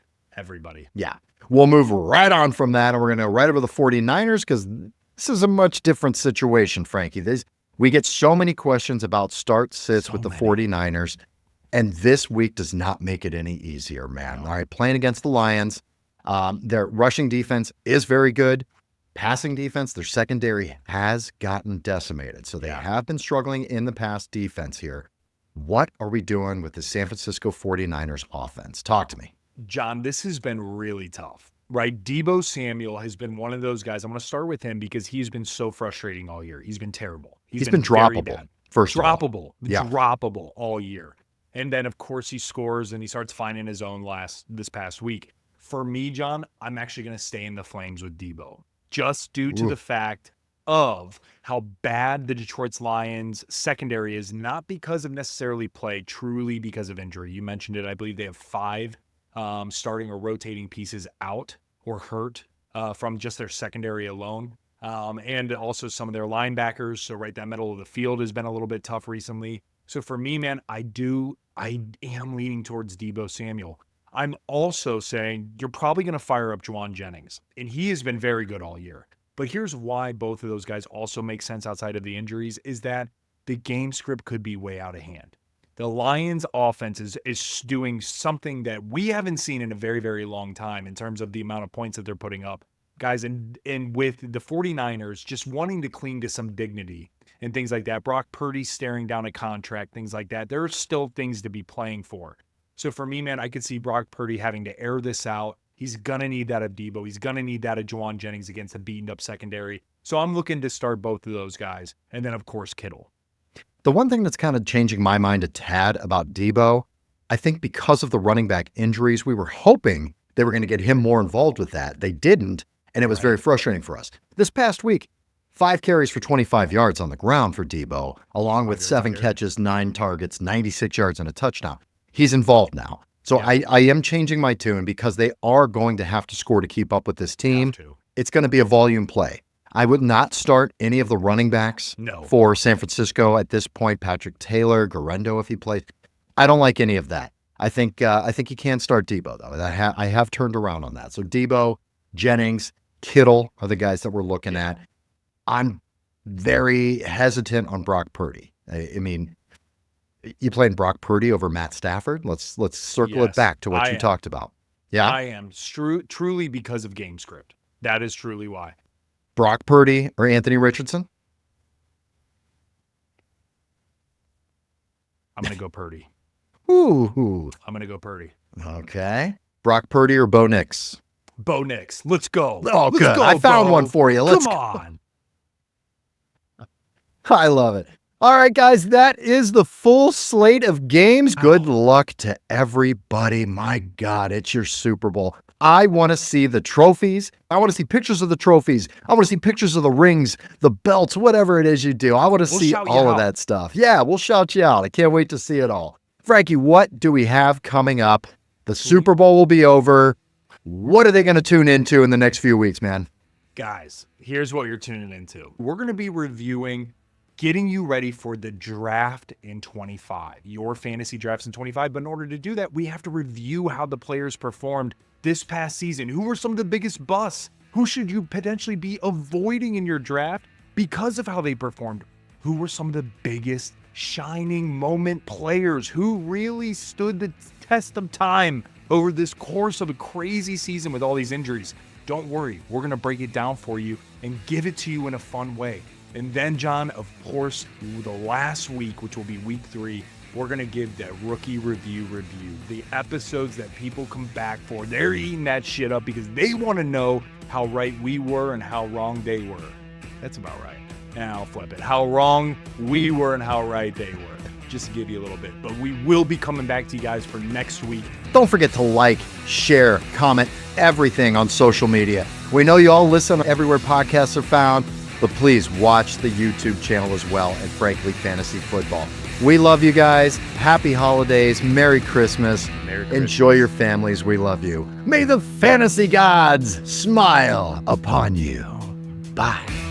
Yeah. We'll move right on from that, and we're going to go right over the 49ers because This is a much different situation, Frankie. We get so many questions about start sits with the 49ers, and this week does not make it any easier, man. All right, playing against the Lions, their rushing defense is very good. Passing defense, their secondary has gotten decimated. So they have been struggling in the pass defense here. What are we doing with the San Francisco 49ers offense? Talk to me. John, this has been really tough, right? Deebo Samuel has been one of those guys. I'm going to start with him because he's been so frustrating all year. He's been terrible. He's been droppable. Droppable all year. And then, of course, he scores and he starts finding his own this past week. For me, John, I'm actually going to stay in the flames with Deebo, just due to the fact of how bad the Detroit Lions secondary is, not because of necessarily play, truly because of injury. You mentioned it. I believe they have 5 starting or rotating pieces out or hurt from just their secondary alone. And also some of their linebackers. So right that middle of the field has been a little bit tough recently. So for me, man, I am leaning towards Deebo Samuel. I'm also saying you're probably going to fire up Juwan Jennings, and he has been very good all year. But here's why both of those guys also make sense outside of the injuries is that the game script could be way out of hand. The Lions offense is doing something that we haven't seen in a very, very long time in terms of the amount of points that they're putting up. Guys, and with the 49ers just wanting to cling to some dignity and things like that, Brock Purdy staring down a contract, things like that, there are still things to be playing for. So for me, man, I could see Brock Purdy having to air this out. He's going to need that of Deebo. He's going to need that of Juwan Jennings against a beaten up secondary. So I'm looking to start both of those guys. And then, of course, Kittle. The one thing that's kind of changing my mind a tad about Deebo, I think because of the running back injuries, we were hoping they were going to get him more involved with that. They didn't, and it was very frustrating for us. This past week, 5 carries for 25 yards on the ground for Deebo, along with 7 catches, 9 targets, 96 yards, and a touchdown. He's involved now. So I am changing my tune because they are going to have to score to keep up with this team. It's going to be a volume play. I would not start any of the running backs for San Francisco at this point. Patrick Taylor, Garendo, if he plays. I don't like any of that. I think you can start Deebo, though. I have turned around on that. So Deebo, Jennings, Kittle are the guys that we're looking at. I'm very hesitant on Brock Purdy. I mean, you playing Brock Purdy over Matt Stafford? Let's circle it back to what you talked about. Yeah, I am truly because of game script. That is truly why. Brock Purdy or Anthony Richardson? I'm going to go Purdy. Ooh. I'm going to go Purdy. Okay. Brock Purdy or Bo Nix? Bo Nix. Let's go. Oh, good. I found one for you. Come on. I love it. All right, guys, that is the full slate of games. Good luck to everybody. My God, it's your Super Bowl. I want to see the trophies. I want to see pictures of the trophies. I want to see pictures of the rings, the belts, whatever it is you do. I want to see all of that stuff. Yeah, we'll shout you out. I can't wait to see it all. Frankie, what do we have coming up? The Super Bowl will be over. What are they going to tune into in the next few weeks, man? Guys, here's what you're tuning into. We're going to be reviewing getting you ready for the draft in 25, your fantasy drafts in 25. But in order to do that, we have to review how the players performed this past season. Who were some of the biggest busts? Who should you potentially be avoiding in your draft because of how they performed? Who were some of the biggest shining moment players who really stood the test of time over this course of a crazy season with all these injuries? Don't worry, we're going to break it down for you and give it to you in a fun way. And then, John, of course, the last week, which will be week 3, we're going to give that rookie review. The episodes that people come back for. They're eating that shit up because they want to know how right we were and how wrong they were. That's about right. Now I'll flip it. How wrong we were and how right they were. Just to give you a little bit. But we will be coming back to you guys for next week. Don't forget to like, share, comment, everything on social media. We know you all listen everywhere podcasts are found. But please watch the YouTube channel as well at Frankly Fantasy Football. We love you guys. Happy holidays. Merry Christmas. Enjoy your families. We love you. May the fantasy gods smile upon you. Bye.